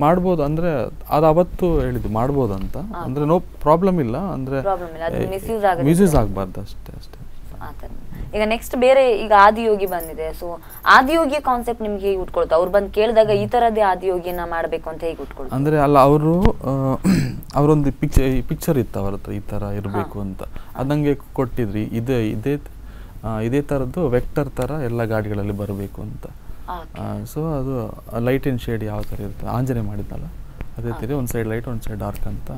ಮಾಡ್ಬೋದು ಅಂದರೆ ಅದು ಅವತ್ತು ಹೇಳಿದ್ದು ಮಾಡ್ಬೋದು ಅಂತ. ಅಂದರೆ ನೋ ಪ್ರಾಬ್ಲಮ್ ಇಲ್ಲ, ಅಂದರೆ ಮಿಸ್ಯೂಸ್ ಆಗಬಾರ್ದು ಅಷ್ಟೇ. ಈಗ ನೆಕ್ಸ್ಟ್ ಬೇರೆ ಈಗ ಆದಿಯೋಗಿ ಬಂದಿದೆ. ಸೊ ಆದಿಯೋಗಿಯ ಕಾನ್ಸೆಪ್ಟ್ ನಿಮ್ಗೆ ಹೇಗೆ ಉಟ್ಕೊಳ್ತು? ಅವ್ರು ಬಂದು ಕೇಳಿದಾಗ ಈ ಥರದ್ದೇ ಆದಿಯೋಗಿನ ಮಾಡಬೇಕು ಅಂತ ಹೇಗೆ ಉಟ್ಕೊಳ್ತು? ಅಂದರೆ ಅಲ್ಲ, ಅವರೊಂದು ಪಿಕ್ಚರ್ ಇತ್ತು ಅವ್ರ ಹತ್ರ, ಈ ಥರ ಇರಬೇಕು ಅಂತ. ಅದು ನನಗೆ ಕೊಟ್ಟಿದ್ರಿ, ಇದೇ ಥರದ್ದು ವೆಕ್ಟರ್ ಥರ ಎಲ್ಲ ಗಾಡಿಗಳಲ್ಲಿ ಬರಬೇಕು ಅಂತ. ಸೊ ಅದು ಲೈಟ್ ಆ್ಯಂಡ್ ಶೇಡ್ ಯಾವ ಥರ ಇರುತ್ತೆ, ಆಂಜನೇಯ ಮಾಡಿದ್ನಲ್ಲ ಅದೇ ಥರ ಒಂದು ಸೈಡ್ ಲೈಟ್ ಒಂದು ಸೈಡ್ ಡಾರ್ಕ್ ಅಂತ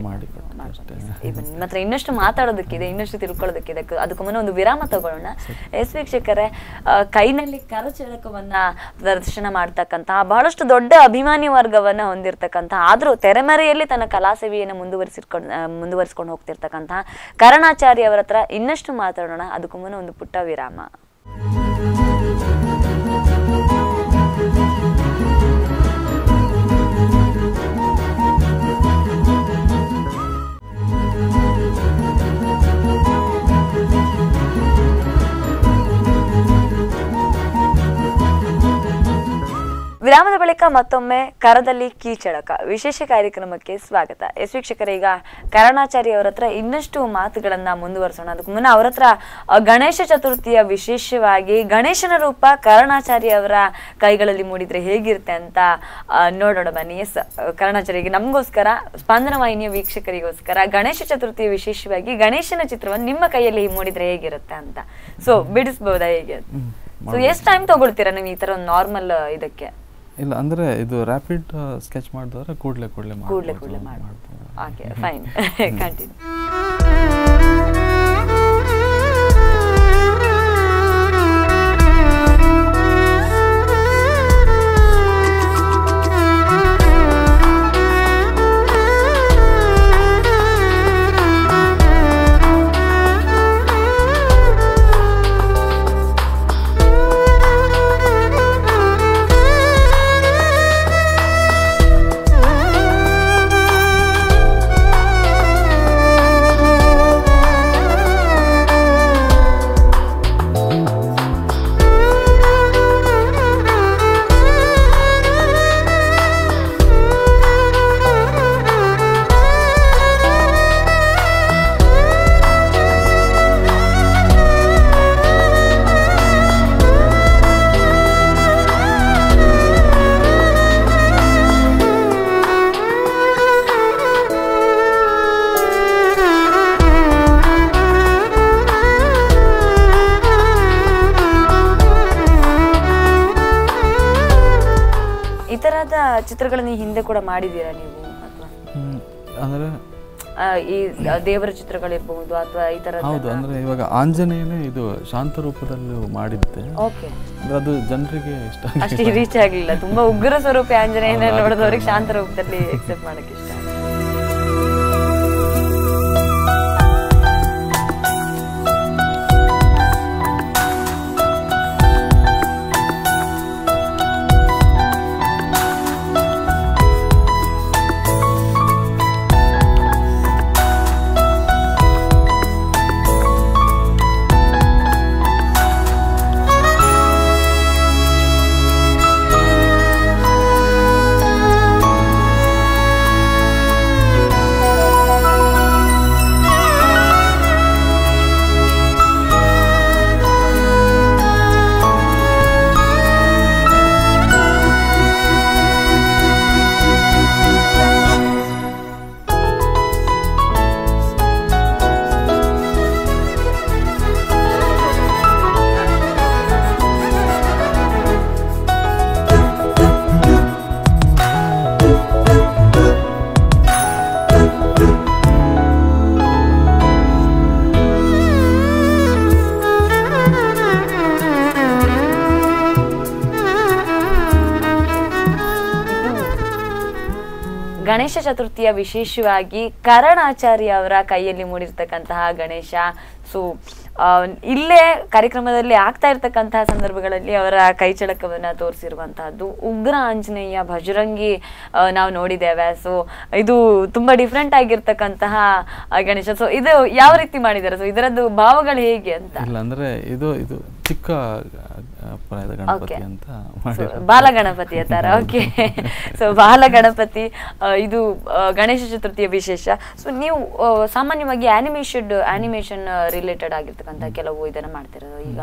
ಮಾಡಿ ಅಷ್ಟೇ. ಮಾತ್ರ ಇನ್ನಷ್ಟು ಮಾತಾಡೋದಕ್ಕಿದೆ, ಇನ್ನಷ್ಟು ತಿಳ್ಕೊಳ್ಳೋದಕ್ಕಿದೆ. ಅದಕ್ಕೂ ಮುನ್ನ ಒಂದು ವಿರಾಮ ತಗೊಳ್ಳೋಣ. ವೀಕ್ಷಕರೇ, ಕೈನಲ್ಲಿ ಕರಚಳಕವನ್ನ ಪ್ರದರ್ಶನ ಮಾಡ್ತಕ್ಕಂತಹ ಬಹಳಷ್ಟು ದೊಡ್ಡ ಅಭಿಮಾನಿ ವರ್ಗವನ್ನ ಹೊಂದಿರತಕ್ಕಂತಹ, ಆದ್ರೂ ತೆರೆಮರೆಯಲ್ಲಿ ತನ್ನ ಕಲಾಸೇವೆಯನ್ನು ಮುಂದುವರಿಸಿಕೊಂಡು ಹೋಗ್ತಿರ್ತಕ್ಕಂತಹ ಕರಣಾಚಾರಿ ಅವರ ಹತ್ರ ಇನ್ನಷ್ಟು ಮಾತಾಡೋಣ. ಅದಕ್ಕೂ ಮುನ್ನ ಒಂದು ಪುಟ್ಟ ವಿರಾಮ. ವಿರಾಮದ ಬಳಿಕ ಮತ್ತೊಮ್ಮೆ ಕರದಲ್ಲಿ ಕೀಚಳಕ ವಿಶೇಷ ಕಾರ್ಯಕ್ರಮಕ್ಕೆ ಸ್ವಾಗತ. ವೀಕ್ಷಕರೇ, ಈಗ ಕರಣಾಚಾರಿ ಅವರ ಹತ್ರ ಇನ್ನಷ್ಟು ಮಾತುಗಳನ್ನ ಮುಂದುವರಿಸೋಣ. ಅದಕ್ಕೆ ಮುನ್ನ ಅವರ ಹತ್ರ ಗಣೇಶ ಚತುರ್ಥಿಯ ವಿಶೇಷವಾಗಿ ಗಣೇಶನ ರೂಪ ಕರಣಾಚಾರಿ ಅವರ ಕೈಗಳಲ್ಲಿ ಮೂಡಿದ್ರೆ ಹೇಗಿರುತ್ತೆ ಅಂತ ನೋಡೋಣ ಬನ್ನಿ. ಎಸ್ ಕರಣಾಚಾರಿಗೆ, ನಮಗೋಸ್ಕರ, ಸ್ಪಂದನ ವಾಹಿನಿಯ ವೀಕ್ಷಕರಿಗೋಸ್ಕರ ಗಣೇಶ ಚತುರ್ಥಿಯ ವಿಶೇಷವಾಗಿ ಗಣೇಶನ ಚಿತ್ರವನ್ನು ನಿಮ್ಮ ಕೈಯಲ್ಲಿ ಮೂಡಿದ್ರೆ ಹೇಗಿರುತ್ತೆ ಅಂತ ಸೊ ಬಿಡಿಸ್ಬೋದಾ ಹೇಗೆ? ಸೊ ಎಷ್ಟು ಟೈಮ್ ತಗೊಳ್ತೀರಾ ನೀವು ಈ ತರ ಒಂದು ನಾರ್ಮಲ್ ಇದಕ್ಕೆ? ಇಲ್ಲ, ಅಂದರೆ ಇದು ರ್ಯಾಪಿಡ್ ಸ್ಕೆಚ್ ಮಾಡಿದ್ರೆ ಕೂಡಲೇ ಮಾಡ್ಬೋದು. Okay, fine, continue. ಚಿತ್ರಗಳನ್ನ ಹಿಂದೆ ಕೂಡ ಮಾಡಿದ್ದೀರಾ ನೀವು ಅಥವಾ? ಅಂದರೆ ಈ ದೇವರ ಚಿತ್ರಗಳಿರ್ಬಹುದು ಅಥವಾ ಈ ತರ? ಹೌದು, ಅಂದ್ರೆ ಇವಾಗ ಆಂಜನೇಯನೇ ಇದು ಶಾಂತ ರೂಪದಲ್ಲಿ ಮಾಡಿದ್ದೆ. ಓಕೆ, ಅಂದ್ರೆ ಅದು ಜನರಿಗೆ ಇಷ್ಟ ಅಷ್ಟೇ ರೀಚ್ ಆಗ್ಲಿಲ್ಲ. ತುಂಬಾ ಉಗ್ರ ಸ್ವರೂಪಿ ಆಂಜನೇಯನ ನೋಡಿದವ್ರಿಗೆ ಶಾಂತ ರೂಪದಲ್ಲಿ ಎಕ್ಸೆಪ್ಟ್ ಮಾಡಕ್ಕೆ ಇಷ್ಟ. ಗಣೇಶ ಚತುರ್ಥಿಯ ವಿಶೇಷವಾಗಿ ಕರಣಾಚಾರ್ಯ ಅವರ ಕೈಯಲ್ಲಿ ಮೂಡಿರ್ತಕ್ಕಂತಹ ಗಣೇಶ. ಸೊ ಇಲ್ಲೇ ಕಾರ್ಯಕ್ರಮದಲ್ಲಿ ಆಗ್ತಾ ಇರ್ತಕ್ಕಂತಹ ಸಂದರ್ಭಗಳಲ್ಲಿ ಅವರ ಕೈ ಚಳಕವನ್ನ ತೋರಿಸಿರುವಂತಹದ್ದು ಉಗ್ರ ಆಂಜನೇಯ ಭಜರಂಗಿ ನಾವು ನೋಡಿದ್ದೇವೆ. ಸೊ ಇದು ತುಂಬಾ ಡಿಫ್ರೆಂಟ್ ಆಗಿರ್ತಕ್ಕಂತಹ ಗಣೇಶ. ಸೊ ಇದು ಯಾವ ರೀತಿ ಮಾಡಿದ್ದಾರೆ, ಸೊ ಇದರದ್ದು ಭಾವಗಳು ಹೇಗೆ ಅಂತ? ಇಲ್ಲ ಅಂದ್ರೆ ಇದು ಚಿಕ್ಕ ಪ್ರಾಯದ ಗಣಪತಿ ಅಂತ ಬಾಲ ಗಣಪತಿಯ ತರ. ಓಕೆ, ಸೊ ಬಾಲ ಗಣಪತಿ ಇದು ಗಣೇಶ ಚತುರ್ಥಿಯ ವಿಶೇಷ. ಸೊ ನೀವು ಸಾಮಾನ್ಯವಾಗಿ ಆನಿಮೇಷನ್ ರಿಲೇಟೆಡ್ ಆಗಿರ್ತಕ್ಕಂಥ ಕೆಲವು ಇದನ್ನ ಮಾಡ್ತಿರೋದು. ಈಗ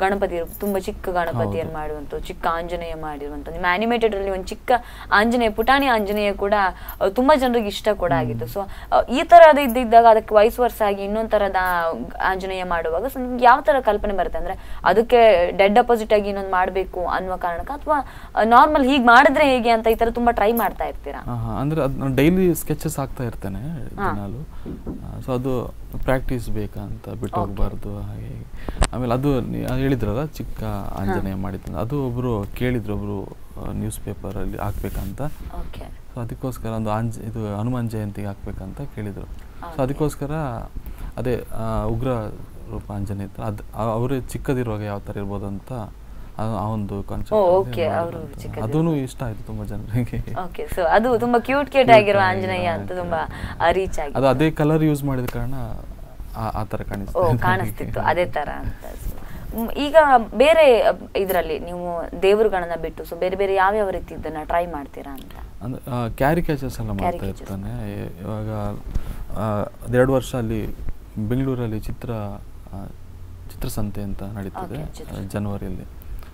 ಗಣಪತಿ ತುಂಬಾ ಚಿಕ್ಕ ಗಣಪತಿಯನ್ನು ಮಾಡುವಂತ, ಚಿಕ್ಕ ಆಂಜನೇಯ ಮಾಡಿರುವಂತ, ನಿಮ್ಮ ಆನಿಮೇಟೆಡ್ ಅಲ್ಲಿ ಒಂದು ಚಿಕ್ಕ ಆಂಜನೇಯ, ಪುಟಾಣಿ ಆಂಜನೇಯ ಕೂಡ ತುಂಬಾ ಜನರಿಗೆ ಇಷ್ಟ ಕೂಡ ಆಗಿತ್ತು. ಸೊ ಈ ತರಹದ ಇದ್ದಾಗ ಅದಕ್ಕೆ ವೈಸ್ ವರ್ಸ ಆಗಿ ಇನ್ನೊಂದ್ ತರದ ಆಂಜನೇಯ ಮಾಡುವಾಗ ಸೊ ನಿಮ್ಗೆ ಯಾವ ತರ ಕಲ್ಪನೆ ಬರುತ್ತೆ? ಅಂದ್ರೆ ಅದಕ್ಕೆ ಡೆಡ್ ಅಪೋಸಿಟ್ ಆಗಿ ಇನ್ನೊಂದು ಮಾಡ್ಬೇಕು ಅನ್ನುವ ಕಾರಣಕ್ಕ, ಅಥವಾ ನಾರ್ಮಲ್ ಹೀಗ್ ಮಾಡಿದ್ರೆ ಹೇಗೆ ಅಂತ ಈ ತರ ತುಂಬಾ ಟ್ರೈ ಮಾಡ್ತಾ ಇರ್ತೀರಾ? ಅಂದ್ರೆ ಡೈಲಿ ಸ್ಕೆಚಸ್ ಆಗ್ತಾ ಇರ್ತೇನೆ ದಿನಾಲು. ಸೊ ಅದು ಪ್ರಾಕ್ಟೀಸ್ ಬೇಕಂತ ಬಿಟ್ಟು ಹೋಗ್ಬಾರ್ದು. ಹಾಗೆ ಆಮೇಲೆ ಅದು ಹೇಳಿದ್ರಲ್ಲ ಚಿಕ್ಕ ಆಂಜನೇಯ ಮಾಡಿದ್ದ, ಅದು ಒಬ್ರು ಕೇಳಿದ್ರು, ಒಬ್ರು ನ್ಯೂಸ್ ಪೇಪರ್ ಅಲ್ಲಿ ಹಾಕ್ಬೇಕಂತ. ಸೊ ಅದಕ್ಕೋಸ್ಕರ ಒಂದು ಇದು ಹನುಮಾನ್ ಜಯಂತಿಗೆ ಹಾಕ್ಬೇಕಂತ ಕೇಳಿದ್ರು. ಸೊ ಅದಕ್ಕೋಸ್ಕರ ಅದೇ ಉಗ್ರ ರೂಪ ಆಂಜನೇಯ ಅದು ಅವರೇ ಚಿಕ್ಕದಿರುವಾಗ ಯಾವ ತರ ಇರ್ಬೋದು ಅಂತ ಆ ಒಂದು ಕಾನ್ಸೆಪ್ಟ್ ಅದೂ ಇಷ್ಟ ಆಯ್ತು ತುಂಬಾ ಜನರಿಗೆ. ಓಕೆ, ಸೊ ಅದು ತುಂಬಾ ಕ್ಯೂಟ್ ಆಗಿರೋ ಆಂಜನೇಯ ಅಂತ ತುಂಬಾ ರೀಚ್ ಆಗಿ, ಅದು ಅದೇ ಕಲರ್ ಯೂಸ್ ಮಾಡಿದ ಕಾರಣ ಆ ತರ ಕಾಣಿಸ್ತಿತ್ತು ಅದೇ ತರ ಅಂತ. ಈಗ ಬೇರೆ ಇದರಲ್ಲಿ ನೀವು ದೇವರುಗಳನ್ನ ಬಿಟ್ಟು ಸೊ ಬೇರೆ ಬೇರೆ ಯಾವ ರೀತಿ ಇದನ್ನ ಟ್ರೈ ಮಾಡ್ತೀರಾ ಅಂತ? ಅಂದ್ರೆ ಕ್ಯಾರಿಕೇಚರ್ಸ್ ಎಲ್ಲ ಮಾಡ್ತಾ ಇರ್ತಾನೆ. ಇವಾಗ 2 ವರ್ಷ ಅಲ್ಲಿ ಬೆಂಗಳೂರಲ್ಲಿ ಚಿತ್ರಸಂತೆ ಅಂತ ನಡೀತದೆ ಜನವರಿಯಲ್ಲಿ.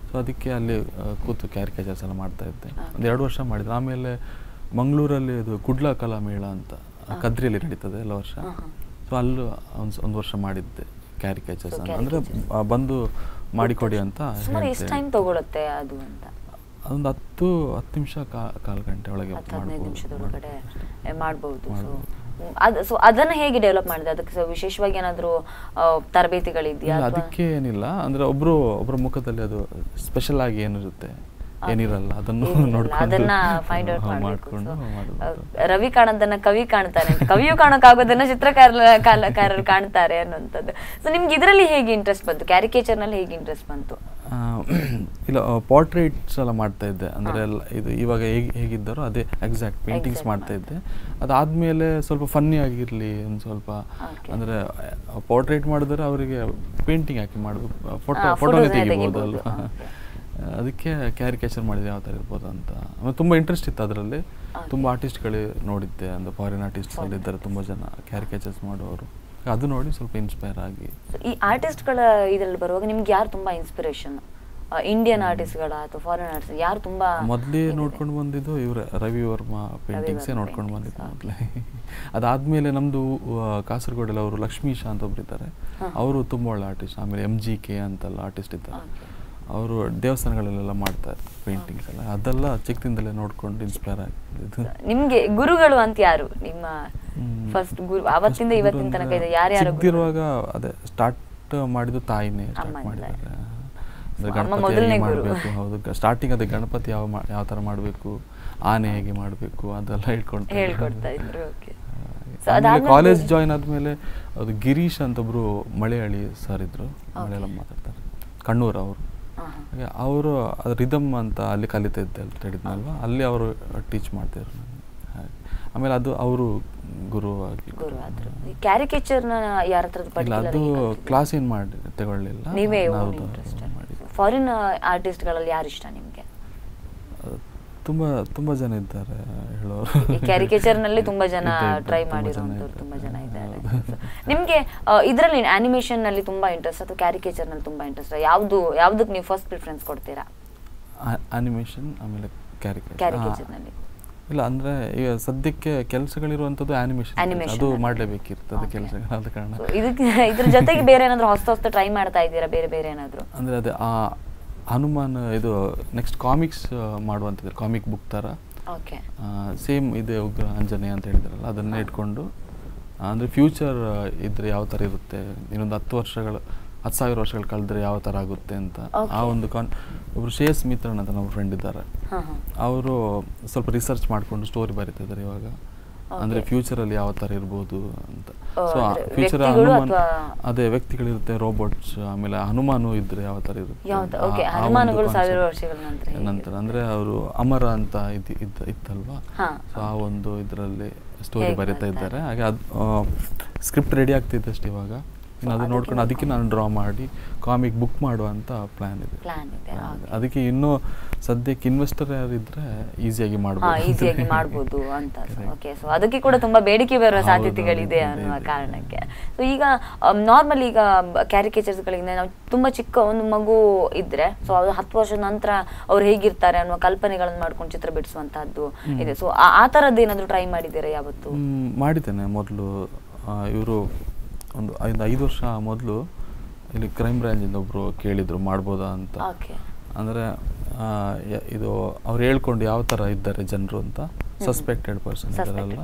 ಸೊ ಅದಕ್ಕೆ ಅಲ್ಲಿ ಕೂತು ಕ್ಯಾರಿಕೇಚರ್ಸ್ ಎಲ್ಲ ಮಾಡ್ತಾ ಇದ್ದೆ. 2 ವರ್ಷ ಮಾಡಿದ್ದೆ. ಆಮೇಲೆ ಮಂಗಳೂರಲ್ಲಿ ಇದು ಕುಡ್ಲ ಕಲಾ ಮೇಳ ಅಂತ ಕದ್ರಿಯಲ್ಲಿ ನಡೀತದೆ ಎಲ್ಲ ವರ್ಷ. ಸೊ ಅಲ್ಲೂ ಒಂದು ವರ್ಷ ಮಾಡಿದ್ದೆ ಕ್ಯಾರಿಕೇಚರ್ಸ್ ಅಂದ್ರೆ ಬಂದು ಮಾಡಿಕೊಡಿ ಅಂತ. ಎಷ್ಟು ಟೈಮ್ ತಗೊಳುತ್ತೆ ಅದು ಅಂತ? ಅದೊಂದು 10 ನಿಮಿಷ, 1/4 ಗಂಟೆ ಒಳಗೆ 15 ನಿಮಿಷದೊಳಗಡೆ ಮಾಡಬಹುದು. ಸೊ ಅದನ್ನ ಹೇಗೆ ಡೆವಲಪ್ ಮಾಡಿದೆ? ಅದಕ್ಕೆ ವಿಶೇಷವಾಗಿ ಏನಾದ್ರು ತರಬೇತಿಗಳಿದೆಯಾ? ಅದಕ್ಕೆ ಏನಿಲ್ಲ, ಅಂದ್ರೆ ಒಬ್ರ ಮುಖದಲ್ಲಿ ಅದು ಸ್ಪೆಷಲ್ ಆಗಿ ಏನಿರುತ್ತೆ ಏನಿರಲ್ಲ ಅದನ್ನು ಅದನ್ನ ಫೈಂಡ್ ಔಟ್ ಮಾಡ್ಕೊಂಡು. ರವಿ ಕಾಣೋದನ್ನ ಕವಿ ಕಾಣ್ತಾನೆ, ಕವಿಯು ಕಾಣೋಕ್ಕಾಗೋದನ್ನ ಚಿತ್ರಕಾರರು ಕಾಣ್ತಾರೆ ಅನ್ನುವಂಥದ್ದು. ಸೊ ನಿಮ್ಗೆ ಇದರಲ್ಲಿ ಹೇಗೆ ಇಂಟ್ರೆಸ್ಟ್ ಬಂತು? ಕ್ಯಾರಿಕೇಚರ್ ನಲ್ಲಿ ಹೇಗೆ ಇಂಟ್ರೆಸ್ಟ್ ಬಂತು? ಇಲ್ಲ, ಪೋರ್ಟ್ರೇಟ್ಸ್ ಎಲ್ಲ ಮಾಡ್ತಾ ಇದ್ದೆ. ಅಂದ್ರೆ ಇದು ಇವಾಗ ಹೇಗಿದ್ದಾರೋ ಅದೇ ಎಕ್ಸಾಕ್ಟ್ ಪೇಂಟಿಂಗ್ಸ್ ಮಾಡ್ತಾ ಇದ್ದೆ. ಅದಾದ್ಮೇಲೆ ಸ್ವಲ್ಪ ಫನ್ನಿ ಆಗಿರ್ಲಿ ಒಂದು ಸ್ವಲ್ಪ, ಅಂದ್ರೆ ಪೋರ್ಟ್ರೇಟ್ ಮಾಡಿದ್ರೆ ಅವರಿಗೆ ಪೇಂಟಿಂಗ್ ಹಾಕಿ ಮಾಡಬೇಕು, ಫೋಟೋನೇ ತೆಗಿಬಹುದು ಅಲ್ವಾ. ಅದಕ್ಕೆ ಕ್ಯಾರಿಕೇಚರ್ ಮಾಡಿದ್ರೆ ಯಾವ ಥರ ಇರ್ಬೋದು ಅಂತ. ಆಮೇಲೆ ತುಂಬ ಇಂಟ್ರೆಸ್ಟ್ ಇತ್ತು ಅದರಲ್ಲಿ. ತುಂಬ ಆರ್ಟಿಸ್ಟ್ಗಳು ನೋಡಿದ್ದೆ, ಅಂದರೆ ಫಾರಿನ್ ಆರ್ಟಿಸ್ಟ್ಸ್ ಅಲ್ಲಿ ಇದ್ದಾರೆ ತುಂಬ ಜನ ಕ್ಯಾರಿಕೇಚರ್ಸ್ ಮಾಡುವವರು. ಅದು ನೋಡಿ ಸ್ವಲ್ಪ ಇನ್ಸ್ಪೈರ್ ಆಗಿ. ಈ ಆರ್ಟಿಸ್ಟ್ಗಳ ಇದರಲ್ಲಿ ಬರುವಾಗ ನಿಮ್ಗೆ ಯಾರು ತುಂಬ ಇನ್ಸ್ಪಿರೇಷನ್? ಇಂಡಿಯನ್ ಆರ್ಟಿಸ್ಟ್ಗಳ ಅಥವಾ ಫಾರಿನ್ ಆರ್ಟಿಸ್ಟ್ ಯಾರು ತುಂಬಾ? ಮೊದಲೇ ನೋಡ್ಕೊಂಡು ಬಂದಿದ್ದು ಇವರೇ, ರವಿ ವರ್ಮಾ ಪೇಂಟಿಂಗ್ಸೇ ನೋಡ್ಕೊಂಡು ಬಂದಿದ್ದು ಮೊದಲೇ. ಅದಾದ್ಮೇಲೆ ನಮ್ದು ಕಾಸರಗೋಡಲ್ಲಿ ಅವರು ಲಕ್ಷ್ಮೀಶ ಅಂತ ಒಬ್ಬರಿದ್ದಾರೆ, ಅವರು ತುಂಬ ಒಳ್ಳೆ ಆರ್ಟಿಸ್ಟ್. ಆಮೇಲೆ MGK ಅಂತೆಲ್ಲ ಆರ್ಟಿಸ್ಟ್ ಇದ್ದಾರೆ, ಅವರು ದೇವಸ್ಥಾನಗಳಲ್ಲೆಲ್ಲ ಮಾಡ್ತಾರೆ ಪೇಂಟಿಂಗ್ಸ್ ಎಲ್ಲ. ಅದೆಲ್ಲ ಚಿಕ್ಕದಿಂದಲೇ ನೋಡ್ಕೊಂಡು ಇನ್ಸ್ಪೈರ್ ಆಗಿದ್ದು. ನಿಮ್ಗೆ ಗುರುಗಳು ಅಂತ ಯಾರು ನಿಮ್ಮ ಫಸ್ಟ್ ಗುರು ಅವತ್ತಿಂದ ಇವತ್ತಿನ ತನಕ ಇದೆ ಯಾರ್ಯಾರು ಚಿಕ್ಕದಿರುವಾಗ ಅದೇ ಸ್ಟಾರ್ಟ್ ಮಾಡಿದ್ದು ತಾಯಿನೇ ಸ್ಟಾರ್ಟ್ ಮಾಡಿದ್ದಾರೆ. ಗಣಪತಿ ಹೇಗೆ ಮಾಡಬೇಕು, ಹೌದು ಸ್ಟಾರ್ಟಿಂಗ್ ಅದೇ ಗಣಪತಿ ಯಾವ ಥರ ಮಾಡಬೇಕು, ಆನೆ ಹೇಗೆ ಮಾಡಬೇಕು ಅದೆಲ್ಲ ಹೇಳ್ಕೊಡ್ತಾ ಇದ್ರು. ಕಾಲೇಜ್ ಜಾಯಿನ್ ಆದ್ಮೇಲೆ ಅದು ಗಿರೀಶ್ ಅಂತ ಒಬ್ರು ಮಲಯಾಳಿ ಸರ್ ಇದ್ರು, ಮಲಯಾಳಂ ಮಾತಾಡ್ತಾರೆ, ಕಣ್ಣೂರು ಅವರು. ಹಾಗೆ ಅವರು ಅದು ರಿದಮ್ ಅಂತ ಅಲ್ಲಿ ಕಲಿತಿದ್ದೆ ಅಂತ ಹೇಳಿದ್ನಲ್ವ, ಅಲ್ಲಿ ಅವರು ಟೀಚ್ ಮಾಡ್ತಿದ್ರು. ಆಮೇಲೆ ಅದು ಅವರು ಗುರು ಆಗಿ. ಕ್ಯಾರಿಕೇಚರ್ನ ಯಾರ ಹತ್ರ ಇಲ್ಲ, ಅದು ಕ್ಲಾಸ್ ಏನು ಮಾಡಿ ತಗೊಳ್ಳಿಲ್ಲ. ನೀವೇ ಫಾರಿನ್ ಆರ್ಟಿಸ್ಟ್ಗಳಲ್ಲಿ ಯಾರು ಇಷ್ಟ ನಿಮಗೆ? ತುಂಬಾ ಜನ ಇದ್ದಾರೆ ಹೇಳೋರು. ಕ್ಯಾರಿಕೇಚರ್ ನಲ್ಲಿ ತುಂಬಾ ಜನ ಟ್ರೈ ಮಾಡಿರೋಂಥವ್ರು ತುಂಬಾ ಜನ ಇದ್ದಾರೆ. ನಿಮ್ಗೆ ಇದರಲ್ಲಿ ಅನಿಮೇಷನ್ ನಲ್ಲಿ ತುಂಬಾ ಇಂಟ್ರೆಸ್ಟ್ ಅಥವಾ ಕ್ಯಾರಿಕೇಚರ್ ನಲ್ಲಿ ತುಂಬಾ ಇಂಟ್ರೆಸ್ಟ್? ಯಾವ್ದಕ್ಕೆ ನೀವು ಫಸ್ಟ್ ಪ್ರಿಫರೆನ್ಸ್ ಕೊಡ್ತೀರಾ? ಅನಿಮೇಷನ್ ಆಮೇಲೆ ಕ್ಯಾರಿಕೇಚರ್ ನಲ್ಲಿ ಇಲ್ಲ, ಅಂದ್ರೆ ಈಗ ಸದ್ಯಕ್ಕೆ ಕೆಲಸಗಳಿರುವಂತದ್ದು ಅನಿಮೇಷನ್, ಅದು ಮಾಡಲೇಬೇಕಿರ್ತದೆ ಕೆಲಸಗಳು. ಆದ ಕಾರಣ ಇದ್ರ ಜೊತೆಗೆ ಬೇರೆ ಏನಾದ್ರು ಹೊಸ ಟ್ರೈ ಮಾಡ್ತಾ ಇದ್ದೀರಾ? ಬೇರೆ ಏನಾದ್ರು ಅಂದ್ರೆ ಅದೇ ಹನುಮಾನ್ ಇದು ನೆಕ್ಸ್ಟ್ ಕಾಮಿಕ್ಸ್ ಮಾಡುವಂತಿದ್ರು, ಕಾಮಿಕ್ ಬುಕ್ ಥರ ಸೇಮ್ ಇದೆ ಉಗ್ರ ಆಂಜನೇಯ ಅಂತ ಹೇಳಿದ್ರಲ್ಲ, ಅದನ್ನೇ ಇಟ್ಕೊಂಡು ಅಂದರೆ ಫ್ಯೂಚರ್ ಇದ್ರೆ ಯಾವ ಥರ ಇರುತ್ತೆ, ಇನ್ನೊಂದು 10,000 ವರ್ಷಗಳು ಕಳೆದ್ರೆ ಯಾವ ಥರ ಆಗುತ್ತೆ ಅಂತ. ಆ ಒಂದು ಒಬ್ರು ಶ್ರೇಯಸ್ ಮಿತ್ರನ್ ಅಂತ ನಮ್ಮ ಫ್ರೆಂಡ್ ಇದ್ದಾರೆ, ಅವರು ಸ್ವಲ್ಪ ರಿಸರ್ಚ್ ಮಾಡಿಕೊಂಡು ಸ್ಟೋರಿ ಬರೀತಿದ್ದಾರೆ ಇವಾಗ. ಅಂದ್ರೆ ಫ್ಯೂಚರ್ ಅಲ್ಲಿ ಯಾವ ತರ ಇರ್ಬೋದು ಅಂತ. ಸೊ ಫ್ಯೂಚರ್ ಹನುಮಾನ್ ಅದೇ ವ್ಯಕ್ತಿಗಳಿರುತ್ತೆ, ರೋಬೋಟ್ಸ್, ಆಮೇಲೆ ಹನುಮಾನು ಇದ್ರೆ ಯಾವ ತರ ಇರುತ್ತೆ ನಂತರ. ಅಂದ್ರೆ ಅವರು ಅಮರ ಅಂತ ಇತ್ತಲ್ವಾ, ಸೊ ಆ ಒಂದು ಇದರಲ್ಲಿ ಸ್ಟೋರಿ ಬರೀತಾ ಇದ್ದಾರೆ. ಹಾಗೆ ಸ್ಕ್ರಿಪ್ಟ್ ರೆಡಿ ಆಗ್ತಿದ್ದಷ್ಟು ಇವಾಗ. ಅದು ನೋಡ್ಕೊಂಡು ಅದಕ್ಕೆ ನಾನು ಡ್ರಾ ಮಾಡಿ ಕಾಮಿಕ್ ಬುಕ್ ಮಾಡುವಂತ ಪ್ಲಾನ್ ಇದೆ. ಅದಕ್ಕೆ ಇನ್ನೂ ಸದ್ಯಕ್ಕೆ ಇನ್ವೆಸ್ಟರ್ ಯಾರಿದ್ರೆ ಈಸಿಯಾಗಿ ಮಾಡ್ಬೋದು ಅಂತ. ಓಕೆ, ಸೊ ಅದಕ್ಕೆ ಕೂಡ ತುಂಬಾ ಬೇಡಿಕೆ ಬರುವ ಸಾಧ್ಯತೆಗಳಿದೆ ಅನ್ನುವ ಕಾರಣಕ್ಕೆ. ಸೊ ಈಗ ನಾರ್ಮಲ್ ಈಗ ಕ್ಯಾರಿಕೇಚರ್ಸ್ಗಳಿಂದ ನಾವು ತುಂಬಾ ಚಿಕ್ಕ ಒಂದು ಮಗು ಇದ್ರೆ, ಸೊ ಅದು 10 ವರ್ಷದ ನಂತರ ಅವ್ರು ಹೇಗಿರ್ತಾರೆ ಅನ್ನುವ ಕಲ್ಪನೆಗಳನ್ನ ಮಾಡ್ಕೊಂಡು ಚಿತ್ರ ಬಿಡಿಸುವಂತಹದ್ದು ಇದೆ. ಸೊ ಆ ತರದ್ದು ಏನಾದ್ರು ಟ್ರೈ ಮಾಡಿದ್ದೀರಾ ಯಾವತ್ತು? ಮಾಡಿದ್ದೇನೆ. ಮೊದಲು ಇವರು ಒಂದು 5 ವರ್ಷ ಮೊದಲು ಇಲ್ಲಿ ಕ್ರೈಮ್ ಬ್ರಾಂಚಿಂದ ಒಬ್ರು ಕೇಳಿದ್ರು ಮಾಡ್ಬೋದಾ ಅಂತ. ಅಂದರೆ ಇದು ಅವ್ರು ಹೇಳ್ಕೊಂಡು ಯಾವ ಥರ ಇದ್ದಾರೆ ಜನರು ಅಂತ, ಸಸ್ಪೆಕ್ಟೆಡ್ ಪರ್ಸನ್ ಇದ್ದಾರಲ್ಲ,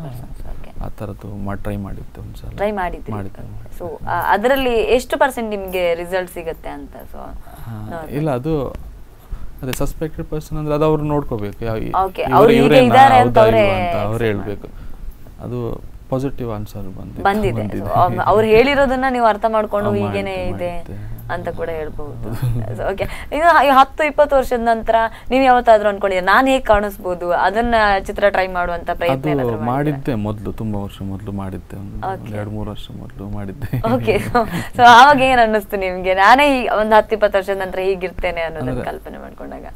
ಆ ಥರದ್ದು ಟ್ರೈ ಮಾಡಿದ್ದೆ ಒಂದ್ಸಲ. ಟ್ರೈ ಮಾಡಿದ್ದೆ. ಸೊ ಅದರಲ್ಲಿ ಎಷ್ಟು ಪರ್ಸೆಂಟ್ ನಿಮಗೆ ರಿಸಲ್ಟ್ ಸಿಗುತ್ತೆ ಅಂತ? ಸೊ ಇಲ್ಲ, ಅದು ಅದೇ ಸಸ್ಪೆಕ್ಟೆಡ್ ಪರ್ಸನ್ ಅಂದ್ರೆ ಅದು ಅವ್ರು ನೋಡ್ಕೋಬೇಕು, ಅವ್ರು ಹೇಳ್ಬೇಕು. ಅದು ಪಾಸಿಟಿವ್ ಆನ್ಸರ್ ಬಂದಿದೆ. ಅವ್ರು ಹೇಳಿರೋದನ್ನ ನೀವು ಅರ್ಥ ಮಾಡ್ಕೊಂಡು ಹೀಗೇನೆ ಇದೆ ಅಂತ ಕೂಡ ಹೇಳ್ಬಹುದು. ಓಕೆ, ಇದು 10-20 ವರ್ಷದ ನಂತರ ನೀವು ಯಾವತ್ತಾದ್ರೂ ಅನ್ಕೊಂಡಿದ್ದೀರಾ ನಾನು ಹೇಗೆ ಕಾಣಿಸ್ಬೋದು, ಅದನ್ನ ಚಿತ್ರ ಟ್ರೈ ಮಾಡುವಂತ ಪ್ರಯತ್ನ ಮಾಡಿದ್ದೆ? ಮೊದಲು ತುಂಬಾ ವರ್ಷ ಮೊದಲು ಮಾಡಿದ್ದೆ, 2-3 ವರ್ಷ ಮೊದಲು ಮಾಡಿದ್ದೆ. ಓಕೆ, ಸೊ ಆವಾಗ ಏನ್ ಅನ್ನಿಸ್ತು ನಿಮ್ಗೆ, ನಾನೇ ಒಂದು 10-20 ವರ್ಷದ ನಂತರ ಹೀಗಿರ್ತೇನೆ ಅನ್ನೋದನ್ನ ಕಲ್ಪನೆ ಮಾಡ್ಕೊಂಡಾಗ?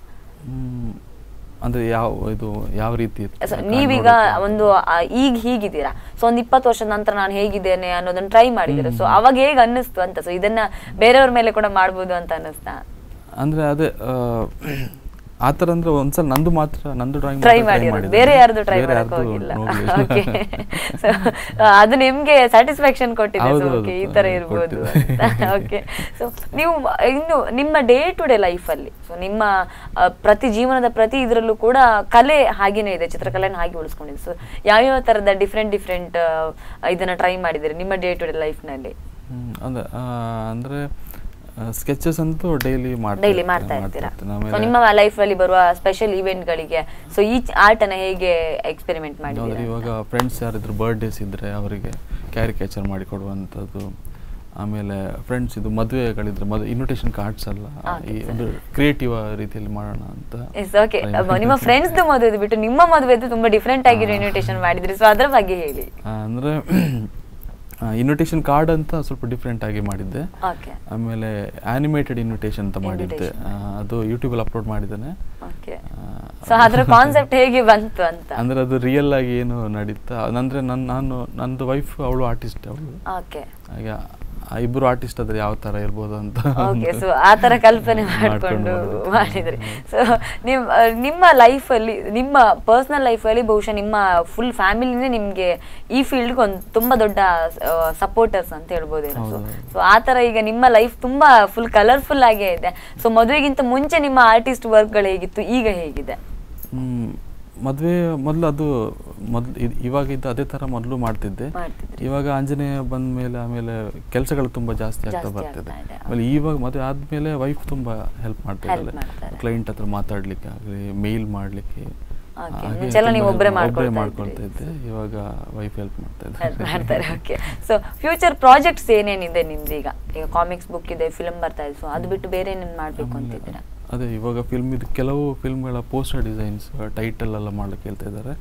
ಅಂದ್ರೆ ಯಾವ ರೀತಿ ನೀವೀಗ ಒಂದು ಈಗ ಹೀಗಿದ್ದೀರಾ, ಸೊ ಒಂದು 20 ವರ್ಷದ ನಂತರ ನಾನು ಹೇಗಿದ್ದೇನೆ ಅನ್ನೋದನ್ನ ಟ್ರೈ ಮಾಡಿದ್ದೀರಾ, ಸೊ ಅವಾಗ ಹೇಗೆ ಅನ್ನಿಸ್ತು ಅಂತ? ಸೊ ಇದನ್ನ ಬೇರೆಯವ್ರ ಮೇಲೆ ಕೂಡ ಮಾಡ್ಬೋದು ಅಂತ ಅನ್ನಿಸ್ತಾ? ಅಂದ್ರೆ ಅದೇ ಆತರ ಅಂದ್ರೆ ಒಂದ್ಸಲ ನಂದು ಡ್ರಾಯಿಂಗ್ ಟ್ರೈ ಮಾಡಿರೋದು, ಬೇರೆ ಯಾರ್ದು ಟ್ರೈ ಮಾಡಕ್ ಹೋಗಿಲ್ಲ. ಅದು ನಿಮ್ಗೆ ಸ್ಯಾಟಿಸ್ಫ್ಯಾಕ್ಷನ್ ಕೊಟ್ಟಿದೆ, ಈ ತರ ಇರ್ಬೋದು. ಓಕೆ, ಸೊ ನೀವು ಇನ್ನು ನಿಮ್ಮ ಡೇ ಟು ಡೇ ಲೈಫ್ ಅಲ್ಲಿ, ಸೊ ನಿಮ್ಮ ಜೀವನದ ಪ್ರತಿ ಇದರಲ್ಲೂ ಕೂಡ ಕಲೆ ಹಾಗೇನೆ ಇದೆ, ಚಿತ್ರಕಲೆನ ಹಾಗೆ ಉಳಿಸ್ಕೊಂಡಿದೆ. ಸೊ ಯಾವ್ಯಾವ ತರದ ಡಿಫ್ರೆಂಟ್ ಇದನ್ನ ಟ್ರೈ ಮಾಡಿದಿರಿ ನಿಮ್ಮ ಡೇ ಟು ಡೇ ಲೈಫ್ ನಲ್ಲಿ? ಅಂದ್ರೆ ಸ್ಕೆಚಸ್ ಅಂತೂ ಡೈಲಿ ಮಾಡ್ತಾ ಇರ್ತೀರಾ. ನಿಮ್ಮ ಲೈಫ್ ಅಲ್ಲಿ ಬರುವ ಸ್ಪೆಷಲ್ ಇವೆಂಟ್ ಗಳಿಗೆ ಸೊ ಈ ಆರ್ಟ್ ಅನ್ನ ಹೇಗೆ ಎಕ್ಸ್ಪೆರಿಮೆಂಟ್ ಮಾಡಿದ್ದೀರಾ? ಇವಾಗ ಫ್ರೆಂಡ್ಸ್ ಯಾರಿದ್ರು ಬರ್ಡೇಸ್ ಇದ್ರೆ ಅವರಿಗೆ ಕ್ಯಾರಿಕೇಚರ್ ಮಾಡಿ ಕೊಡುವಂಥದ್ದು, ಆಮೇಲೆ ಫ್ರೆಂಡ್ಸ್ ಇದು ಮದುವೆಗಳಿದ್ರೆ ಇನ್ವಿಟೇಷನ್ ಕಾರ್ಡ್ಸ್ ಅಲ್ಲ, ಈ ಒಂದು ಕ್ರಿಯೇಟಿವ್ ರೀತಿಯಲ್ಲಿ ಮಾಡೋಣ ಅಂತ. ಓಕೆ, ನಿಮ್ಮ ಫ್ರೆಂಡ್ಸ್ ಮದುವೆ ಬಿಟ್ಟು ನಿಮ್ಮ ಮದುವೆ ತುಂಬಾ ಡಿಫ್ರೆಂಟ್ ಆಗಿರೋ ಇನ್ವಿಟೇಷನ್ ಮಾಡಿದ್ರಿ, ಸೊ ಅದ್ರ ಬಗ್ಗೆ ಹೇಳಿ. ಅಂದ್ರೆ ಇನ್ವಿಟೇಷನ್ ಕಾರ್ಡ್ ಅಂತ ಸ್ವಲ್ಪ ಡಿಫ್ರೆಂಟ್ ಆಗಿ ಮಾಡಿದ್ದೆ. ಆಮೇಲೆ ಆನಿಮೇಟೆಡ್ ಇನ್ವಿಟೇಷನ್ ಅಂತ ಮಾಡಿದ್ದೆ, ಅದು ಯೂಟ್ಯೂಬ್ ಅಲ್ಲಿ ಅಪ್ಲೋಡ್ ಮಾಡಿದ್ದೇನೆ. ಅದರ ಕಾನ್ಸೆಪ್ಟ್ ಹೇಗೆ ಬಂತು ಅಂತ? ಅಂದ್ರೆ ಅದು ರಿಯಲ್ ಆಗಿ ಏನು ನಡೀತಾ ಅಂದ್ರೆ ನಂದು ವೈಫ್ ಅವಳು ಆರ್ಟಿಸ್ಟ್, ಅವಳು ಹಾಗೆ ಇಬ್ರು ಆರ್ಟಿಸ್ಟ್ ಆದ್ರೆ ಯಾವ ತರ ಇರ್ಬೋದು ಅಂತ ಆ ತರ ಕಲ್ಪನೆ ಮಾಡ್ಕೊಂಡು ಮಾಡಿದ್ರಿ. ಸೊ ನಿಮ್ಮ ಲೈಫ್ ಅಲ್ಲಿ, ನಿಮ್ಮ ಪರ್ಸನಲ್ ಲೈಫ್ ಅಲ್ಲಿ ಬಹುಶಃ ನಿಮ್ಮ ಫುಲ್ ಫ್ಯಾಮಿಲಿನೇ ನಿಮ್ಗೆ ಈ ಫೀಲ್ಡ್ ಒಂದು ತುಂಬಾ ದೊಡ್ಡ ಸಪೋರ್ಟರ್ಸ್ ಅಂತ ಹೇಳ್ಬೋದೇನೋ. ಸೊ ಆ ತರ ಈಗ ನಿಮ್ಮ ಲೈಫ್ ತುಂಬಾ ಫುಲ್ ಕಲರ್ಫುಲ್ ಆಗೇ ಇದೆ. ಸೊ ಮದುವೆಗಿಂತ ಮುಂಚೆ ನಿಮ್ಮ ಆರ್ಟಿಸ್ಟ್ ವರ್ಕ್ ಗಳು ಹೇಗಿತ್ತು, ಈಗ ಹೇಗಿದೆ? ಮದುವೆ ಮೊದಲು ಅದು ಇವಾಗಿದ್ದ ಅದೇ ಥರ ಮೊದಲು ಮಾಡ್ತಿದ್ದೆ. ಇವಾಗ ಆಂಜನೇಯ ಬಂದ ಮೇಲೆ ಆಮೇಲೆ ಕೆಲಸಗಳು ತುಂಬ ಜಾಸ್ತಿ ಆಗ್ತಾ ಬರ್ತಿದೆ. ಆಮೇಲೆ ಇವಾಗ ಮದುವೆ ಆದಮೇಲೆ ವೈಫ್ ತುಂಬ ಹೆಲ್ಪ್ ಮಾಡ್ತಾ ಇದ್ದಾಳೆ. ಕ್ಲೈಂಟ್ ಹತ್ರ ಮಾತಾಡ್ಲಿಕ್ಕೆ ಆಗಲಿ, ಮೇಲ್ ಮಾಡಲಿಕ್ಕೆ ಒಬ್ಬರೇ ಮಾಡ್ಕೊಳ್ತಾ ಇದ್ದೆ. ಇವಾಗ ವೈಫ್ ಹೆಲ್ಪ್ ಮಾಡ್ತಾರೆ. ಓಕೆ, ಸೊ ಫ್ಯೂಚರ್ ಪ್ರಾಜೆಕ್ಟ್ಸ್ ಏನೇನಿದೆ ನಿಮ್ದು? ಈಗ ಕಾಮಿಕ್ಸ್ ಬುಕ್ ಇದೆ, ಫಿಲ್ಮ್ ಬರ್ತಾ ಇದೆ, ಸೊ ಅದು ಬಿಟ್ಟು ಬೇರೆ ಏನೇನು ಮಾಡಬೇಕು ಅಂತಿದ್ದೀರಾ? ಅದೇ ಇವಾಗ ಫಿಲ್ಮ್ ಇದು ಕೆಲವು ಫಿಲ್ಮ್ಗಳ ಪೋಸ್ಟರ್ ಡಿಸೈನ್ಸ್, ಟೈಟಲ್ ಎಲ್ಲ ಮಾಡ್ಲಿಕ್ಕೆ ಹೇಳ್ತಾ ಇದ್ದಾರೆ.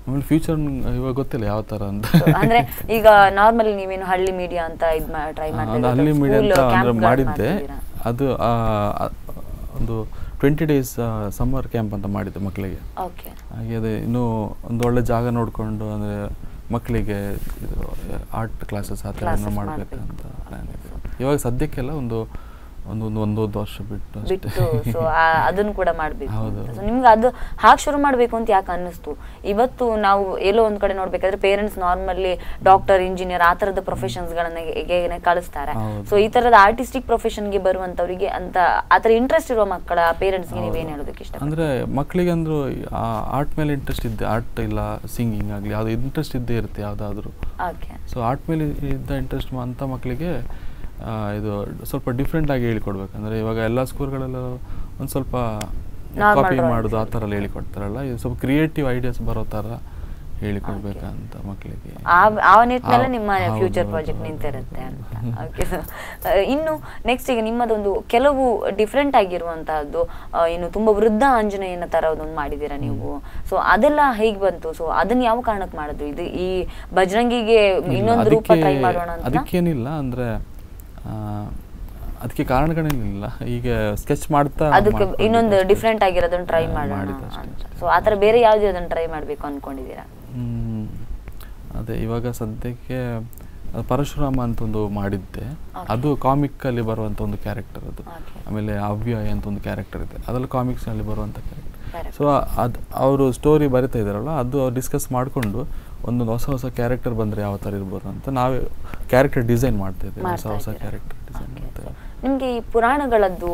ಆಮೇಲೆ ಫ್ಯೂಚರ್ ಇವಾಗ ಗೊತ್ತಿಲ್ಲ ಯಾವ ತರ ಅಂತ. ಅಂದ್ರೆ ಈಗ ನಾರ್ಮಲಿ ನೀವೇನು ಹಳ್ಳಿ ಮೀಡಿಯಾ ಅಂತ ಟ್ರೈ ಮಾಡ್ತಿದ್ದೀರಾ? ಹಳ್ಳಿ ಮೀಡಿಯಾ ಅಂತ ಅಂದ್ರೆ ಮಾಡಿದ್ದೆ. ಅದು ಒಂದು 20 days ಸಮ್ಮರ್ ಕ್ಯಾಂಪ್ ಅಂತ ಮಾಡಿದ್ದೆ ಮಕ್ಕಳಿಗೆ. ಹಾಗೆ ಅದೇ ಇನ್ನೂ ಒಂದು ಒಳ್ಳೆ ಜಾಗ ನೋಡಿಕೊಂಡು ಅಂದರೆ ಮಕ್ಕಳಿಗೆ ಇದು ಆರ್ಟ್ ಕ್ಲಾಸಸ್ ಆ ಥರ ಏನೋ ಮಾಡಬೇಕಂತ ಪ್ಲ್ಯಾನ್ ಇದೆ. ಇವಾಗ ಸದ್ಯಕ್ಕೆಲ್ಲ ಒಂದು ವರ್ಷ ಬಿಟ್ಟು ಸೊ ಅದನ್ನು ಕೂಡ ಮಾಡಬೇಕು. ಸೊ ನಿಮ್ಗೆ ಅದು ಹಾಗೆ ಶುರು ಮಾಡಬೇಕು ಅಂತ ಯಾಕೆ ಅನ್ನಿಸ್ತು? ಇವತ್ತು ನಾವು ಎಲ್ಲೋ ಒಂದು ಕಡೆ ನೋಡ್ಬೇಕಾದ್ರೆ ಪೇರೆಂಟ್ಸ್ ನಾರ್ಮಲಿ ಡಾಕ್ಟರ್, ಇಂಜಿನಿಯರ್ ಆ ಥರದ ಪ್ರೊಫೆಷನ್ಸ್ಗಳನ್ನ ಕಳಿಸ್ತಾರೆ. ಸೊ ಈ ಥರದ ಆರ್ಟಿಸ್ಟಿಕ್ ಪ್ರೊಫೆಷನ್ಗೆ ಬರುವಂಥವ್ರಿಗೆ ಅಂತ ಆ ಥರ ಇಂಟ್ರೆಸ್ಟ್ ಇರುವ ಮಕ್ಕಳ ಪೇರೆಂಟ್ಸ್ಗೆ ನೀವೇನು ಹೇಳೋದಕ್ಕೆ ಇಷ್ಟ? ಅಂದರೆ ಮಕ್ಕಳಿಗೆ ಅಂದರೂ ಆರ್ಟ್ ಮೇಲೆ ಇಂಟ್ರೆಸ್ಟ್ ಇದ್ದೆ, ಆರ್ಟ್ ಇಲ್ಲ ಸಿಂಗಿಂಗ್ ಆಗಲಿ ಯಾವುದು ಇಂಟ್ರೆಸ್ಟ್ ಇದ್ದೇ ಇರುತ್ತೆ ಯಾವುದಾದ್ರೂ. ಸೊ ಆರ್ಟ್ ಮೇಲೆ ಇದ್ದ ಇಂಟ್ರೆಸ್ಟ್ ಅಂತ ಮಕ್ಕಳಿಗೆ ಇದು ಸ್ವಲ್ಪ ಡಿಫ್ರೆಂಟ್ ಆಗಿ ಹೇಳಿಕೊಡ್ಬೇಕಂದ್ರೆ ಇವಾಗ ಎಲ್ಲ ಸ್ಕೂಲ್ಗಳೆಲ್ಲ ಒಂದು ಸ್ವಲ್ಪ ಕಾಪಿ ಮಾಡೋದು ಆ ಥರ ಎಲ್ಲ ಹೇಳಿಕೊಡ್ತಾರಲ್ಲ, ಇದು ಸ್ವಲ್ಪ ಕ್ರಿಯೇಟಿವ್ ಐಡಿಯಾಸ್ ಬರೋ ಥರ ಹೇಳಿಕೊಡ್ಬೇಕಂತ ಮಕ್ಕಳಿಗೆ. ಆ ನಿಟ್ಟಿನಲ್ಲಿ ನಿಮ್ಮ ಫ್ಯೂಚರ್ ಪ್ರಾಜೆಕ್ಟ್ ನಿಂತಿರುತ್ತೆ ಅಂತ. ಓಕೆ, ಇನ್ನು ನೆಕ್ಸ್ಟ್ ಈಗ ನಿಮ್ಮದೊಂದು ಕೆಲವು ಡಿಫ್ರೆಂಟ್ ಆಗಿರುವಂತಹದ್ದು, ಇನ್ನು ತುಂಬಾ ವೃದ್ಧ ಆಂಜನೇಯನ ತರ ಒಂದು ಮಾಡಿದ್ದೀರಾ ನೀವು. ಸೊ ಅದೆಲ್ಲ ಹೇಗೆ ಬಂತು? ಸೊ ಅದನ್ನ ಯಾವ ಕಾರಣಕ್ಕೆ ಮಾಡಿದ್ರು? ಇದು ಈ ಬಜರಂಗಿಗೆ ಇನ್ನೊಂದು ರೂಪ ಟ್ರೈ ಮಾಡೋಣ ಅಂತ? ಅದಕ್ಕೇನಿಲ್ಲ, ಅಂದ್ರೆ ಅದಕ್ಕೆ ಕಾರಣಗಳೇನಿಲ್ಲ. ಈಗ ಸ್ಕೆಚ್ ಮಾಡ್ತಾ ಅದಕ್ಕೆ ಇನ್ನೊಂದು ಡಿಫ್ರೆಂಟ್ ಆಗಿರೋದನ್ನ ಟ್ರೈ ಮಾಡೋಣ. ಸೊ ಆ ಥರ ಬೇರೆ ಯಾವ್ದು ಅದನ್ನ ಟ್ರೈ ಮಾಡಬೇಕು ಅನ್ಕೊಂಡಿದ್ದೀರಾ? ಅದೇ ಇವಾಗ ಸದ್ಯಕ್ಕೆ ಪರಶುರಾಮ ಅಂತ ಒಂದು ಮಾಡಿದ್ದೆ. ಅದು ಕಾಮಿಕ್ ಅಲ್ಲಿ ಬರುವಂತ ಒಂದು ಕ್ಯಾರೆಕ್ಟರ್ ಅದು. ಆಮೇಲೆ ಅವ್ಯಯ ಅಂತ ಒಂದು ಕ್ಯಾರೆಕ್ಟರ್ ಇದೆ, ಅದೆಲ್ಲ ಕಾಮಿಕ್ಸ್ ನಲ್ಲಿ ಬರುವಂತ ಕ್ಯಾರೆಕ್ಟರ್. ಸೊ ಅದು ಅವರು ಸ್ಟೋರಿ ಬರಿತಾ ಇದಾರಲ್ಲ, ಅದು ಡಿಸ್ಕಸ್ ಮಾಡಿಕೊಂಡು ಒಂದೊಂದು ಹೊಸ ಕ್ಯಾರೆಕ್ಟರ್ ಬಂದರೆ ಯಾವ ಥರ ಇರ್ಬೋದು ಅಂತ ನಾವೇ ಕ್ಯಾರೆಕ್ಟರ್ ಡಿಸೈನ್ ಮಾಡ್ತಾ ಇದ್ದೇವೆ. ಹೊಸ ಕ್ಯಾರೆಕ್ಟರ್ ಡಿಸೈನ್ ಮಾಡ್ತೇವೆ. ನಿಮಗೆ ಈ ಪುರಾಣಗಳದ್ದು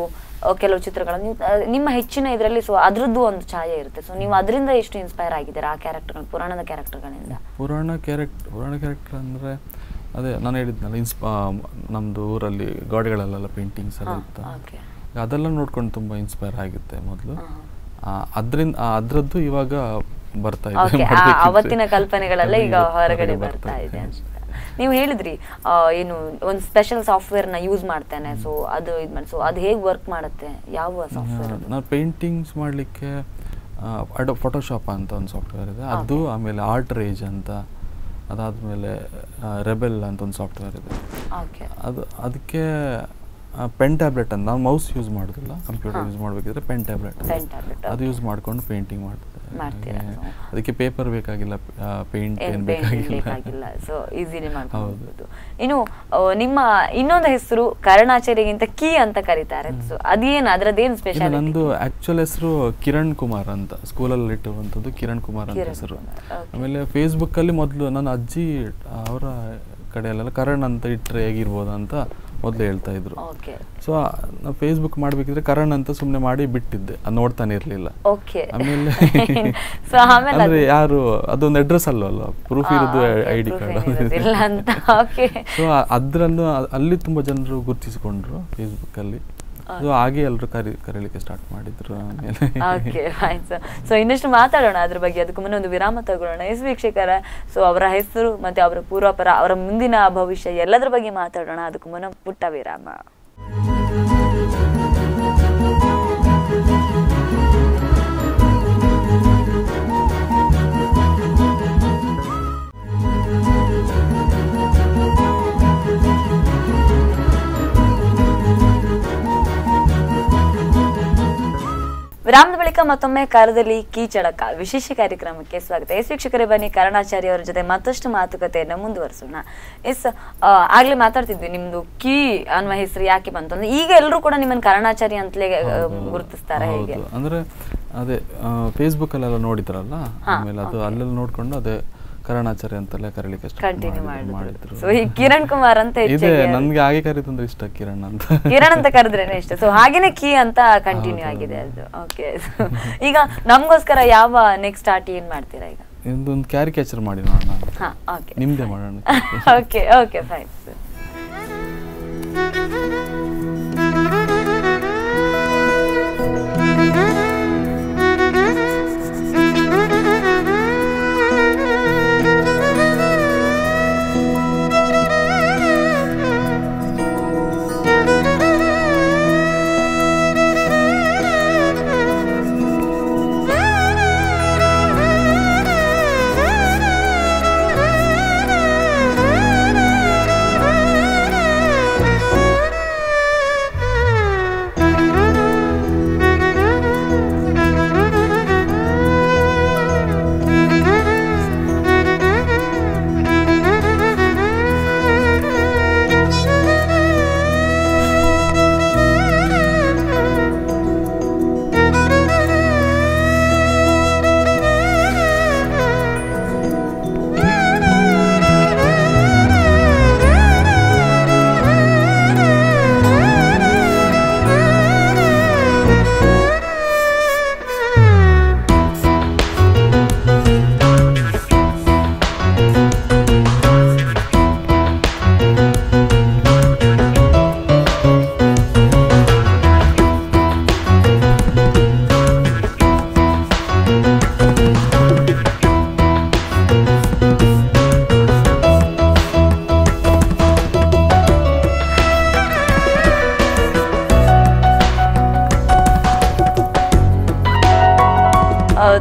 ಕೆಲವು ಚಿತ್ರಗಳನ್ನು ನಿಮ್ಮ ಹೆಚ್ಚಿನ ಇದರಲ್ಲಿ, ಸೊ ಅದರದ್ದು ಒಂದು ಛಾಯೆ ಇರುತ್ತೆ. ಸೊ ನೀವು ಅದರಿಂದ ಎಷ್ಟು ಇನ್ಸ್ಪೈರ್ ಆಗಿದ್ದೀರಾ ಆ ಕ್ಯಾರೆಕ್ಟರ್ಗಳು, ಪುರಾಣದ ಕ್ಯಾರೆಕ್ಟರ್ಗಳಿಂದ? ಪುರಾಣ ಕ್ಯಾರೆಕ್ಟರ್ ಅಂದರೆ ಅದೇ ನಾನು ಹೇಳಿದ್ನಲ್ಲ, ನಮ್ಮದು ಊರಲ್ಲಿ ಗೋಡೆಗಳಲ್ಲೆಲ್ಲ ಪೇಂಟಿಂಗ್ಸ್ ಎಲ್ಲ ಇತ್ತು, ಅದೆಲ್ಲ ನೋಡ್ಕೊಂಡು ತುಂಬ ಇನ್ಸ್ಪೈರ್ ಆಗುತ್ತೆ ಮೊದಲು. ಅದರದ್ದು ಇವಾಗ ಬರ್ತಾ ಇದೆ, ಅವತ್ತಿನ ಕಲ್ಪನೆಗಳೆಲ್ಲ ಈಗ ಹೊರಗಡೆ ಬರ್ತಾ ಇದೆ ಅಂತ ನೀವು ಹೇಳಿದ್ರಿ. ಏನು ಒಂದು ಸ್ಪೆಷಲ್ ಸಾಫ್ಟ್ವೇರ್ ನ ಯೂಸ್ ಮಾಡ್ತೇನೆ, ಸೊ ಅದು ಇದು ಮಾಡಿ, ಸೊ ಅದು ಹೇಗೆ ವರ್ಕ್ ಮಾಡುತ್ತೆ? ಯಾವ ಸಾಫ್ಟ್ವೇರ್? ನಾನು ಪೇಂಟಿಂಗ್ಸ್ ಮಾಡಲಿಕ್ಕೆ ಫೋಟೋಶಾಪ್ ಅಂತ ಒಂದು ಸಾಫ್ಟ್ವೇರ್ ಇದೆ, ಅದು. ಆಮೇಲೆ ಆರ್ಟ್ ರೇಜ್ ಅಂತ, ಅದಾದಮೇಲೆ ರೆಬೆಲ್ ಅಂತ ಒಂದು ಸಾಫ್ಟ್ವೇರ್ ಇದೆ. ಅದಕ್ಕೆ ಪೆನ್ ಟ್ಯಾಬ್ಲೆಟ್ ಅಂತ, ನಾವು ಮೌಸ್ ಯೂಸ್ ಮಾಡೋದಿಲ್ಲ, ಕಂಪ್ಯೂಟರ್ ಯೂಸ್ ಮಾಡಬೇಕಿದ್ರೆ ಪೆನ್ ಟ್ಯಾಬ್ಲೆಟ್ ಅದು ಯೂಸ್ ಮಾಡ್ಕೊಂಡು ಪೇಂಟಿಂಗ್ ಮಾಡ್ತಾರೆ. ಅದಕ್ಕೆ ಪೇಪರ್ ಬೇಕಾಗಿಲ್ಲ, ಪೇಂಟ್ ಏನು ಬೇಕಾಗಿಲ್ಲ, ಸೊ ಈಸಿಲಿ ಮಾಡ್ಬೋದು. ಇನ್ನು ನಿಮ್ಮ ಇನ್ನೊಂದು ಹೆಸರು ಕರ್ಣಾಚಾರ್ಯಗಿಂತ ಕೀ ಅಂತ ಕರೀತಾರೆ, ಸೊ ಅದೇನು ಅದರದ್ದೇನು ಸ್ಪೆಷಲ್? ನಂದು ಆಕ್ಚುಯಲ್ ಹೆಸರು ಕಿರಣ್ ಕುಮಾರ್ ಅಂತ, ಸ್ಕೂಲಲ್ಲಿ ಇಟ್ಟಿರುವಂಥದ್ದು ಕಿರಣ್ ಕುಮಾರ್ ಅಂತ ಹೆಸರು. ಆಮೇಲೆ ಫೇಸ್ಬುಕ್ ಅಲ್ಲಿ ಮೊದಲು ನನ್ನ ಅಜ್ಜಿ ಅವರ ಕಡೆಯಲ್ಲೆಲ್ಲ ಕರಣ್ ಅಂತ ಇಟ್ಟರೆ ಹೇಗಿರ್ಬೋದು ಅಂತ ಮೊದಲು ಹೇಳ್ತಾ ಇದ್ರು. ಸೊ ನಾವು ಫೇಸ್ಬುಕ್ ಮಾಡಬೇಕಿದ್ರೆ ಕರಣ್ ಅಂತ ಸುಮ್ಮನೆ ಮಾಡಿ ಬಿಟ್ಟಿದ್ದೆ, ಅದು ನೋಡ್ತಾನೆ ಇರಲಿಲ್ಲ. ಆಮೇಲೆ ಅಂದ್ರೆ ಯಾರು ಅದೊಂದು ಅಡ್ರೆಸ್ ಅಲ್ವಲ್ಲ, ಪ್ರೂಫ್ ಇರೋದು ID ಕಾರ್ಡ್. ಸೊ ಅದ್ರಲ್ಲೂ ಅಲ್ಲಿ ತುಂಬಾ ಜನರು ಗುರುತಿಸಿಕೊಂಡ್ರು ಫೇಸ್ಬುಕ್ ಅಲ್ಲಿ. ಸೊ ಹಾಗೆ ಎಲ್ಲರೂ ಕರೀಲಿಕ್ಕೆ ಸ್ಟಾರ್ಟ್ ಮಾಡಿದ್ರು. ಸೊ ಇನ್ನಷ್ಟು ಮಾತಾಡೋಣ ಅದ್ರ ಬಗ್ಗೆ, ಅದಕ್ಕೂ ಮುನ್ನ ಒಂದು ವಿರಾಮ ತಗೊಳ್ಳೋಣ. ವೀಕ್ಷಕರ, ಸೊ ಅವರ ಹೆಸರು ಮತ್ತೆ ಅವರ ಪೂರ್ವಾಪರ, ಅವರ ಮುಂದಿನ ಭವಿಷ್ಯ ಎಲ್ಲದರ ಬಗ್ಗೆ ಮಾತಾಡೋಣ. ಅದಕ್ಕೂ ಮುನ್ನ ಪುಟ್ಟ ವಿರಾಮ. ವಿರಾಮದ ಬಳಿಕ ಮತ್ತೊಮ್ಮೆ ಕಾರದಲ್ಲಿ ಕೀಚಳಕ ವಿಶೇಷ ಕಾರ್ಯಕ್ರಮಕ್ಕೆ ಸ್ವಾಗತ. ವೀಕ್ಷಕರೇ, ಬನ್ನಿ ಕರ್ಣಾಚಾರ್ಯ ಅವರ ಜೊತೆ ಮತ್ತಷ್ಟು ಮಾತುಕತೆಯನ್ನ ಮುಂದುವರಿಸೋಣ. ಆಗ್ಲೇ ಮಾತಾಡ್ತಿದ್ವಿ ನಿಮ್ದು ಕೀ ಅನ್ನುವ ಹೆಸರು ಯಾಕೆ ಬಂತು ಅಂದ್ರೆ, ಈಗ ಎಲ್ಲರೂ ಕೂಡ ನಿಮ್ಮನ್ನ ಕರ್ಣಾಚಾರ್ಯ ಅಂತಲೇ ಗುರುತಿಸ್ತಾರೆ. ಹೇಗೆ ಅಂದ್ರೆ ಅದೇ ಫೇಸ್ಬುಕ್ ಅಲ್ಲೆಲ್ಲ ನೋಡಿದ್ರಲ್ಲ, ಆಮೇಲೆ ಅದು ಅಲ್ಲೆಲ್ಲ ನೋಡ್ಕೊಂಡು ಅದೇ ಕರಣಾಚಾರ್ಯ ಅಂತೆಲ್ಲ ಕರೀಲಿಕ್ಕೆ ಕಂಟಿನ್ಯೂ ಮಾಡಿದ್ರು. ಸೊ ಈ ಕಿರಣ್ ಕುಮಾರ್ ಅಂತ ಇದೆ, ನನ್ಗೆ ಹಾಗೆ ಕರೀತಂದ್ರೆ ಇಷ್ಟ, ಕಿರಣ್ ಅಂತ. ಕಿರಣ್ ಅಂತ ಕರೆದ್ರೇನೆ ಇಷ್ಟ. ಸೊ ಹಾಗೇನೆ ಕೀ ಅಂತ ಕಂಟಿನ್ಯೂ ಆಗಿದೆ ಅದು. ಓಕೆ, ಈಗ ನಮ್ಗೋಸ್ಕರ ಯಾವ ನೆಕ್ಸ್ಟ್ ಆರ್ಟ್ ಏನ್ ಮಾಡ್ತೀರಾ ಈಗ? ಒಂದು ಕ್ಯಾರಿಕೇಚರ್ ಮಾಡಿ ನಾನು. ಹಾ, ಓಕೆ, ನಿಮ್ದೇ ಮಾಡೋಣ. Okay okay fine.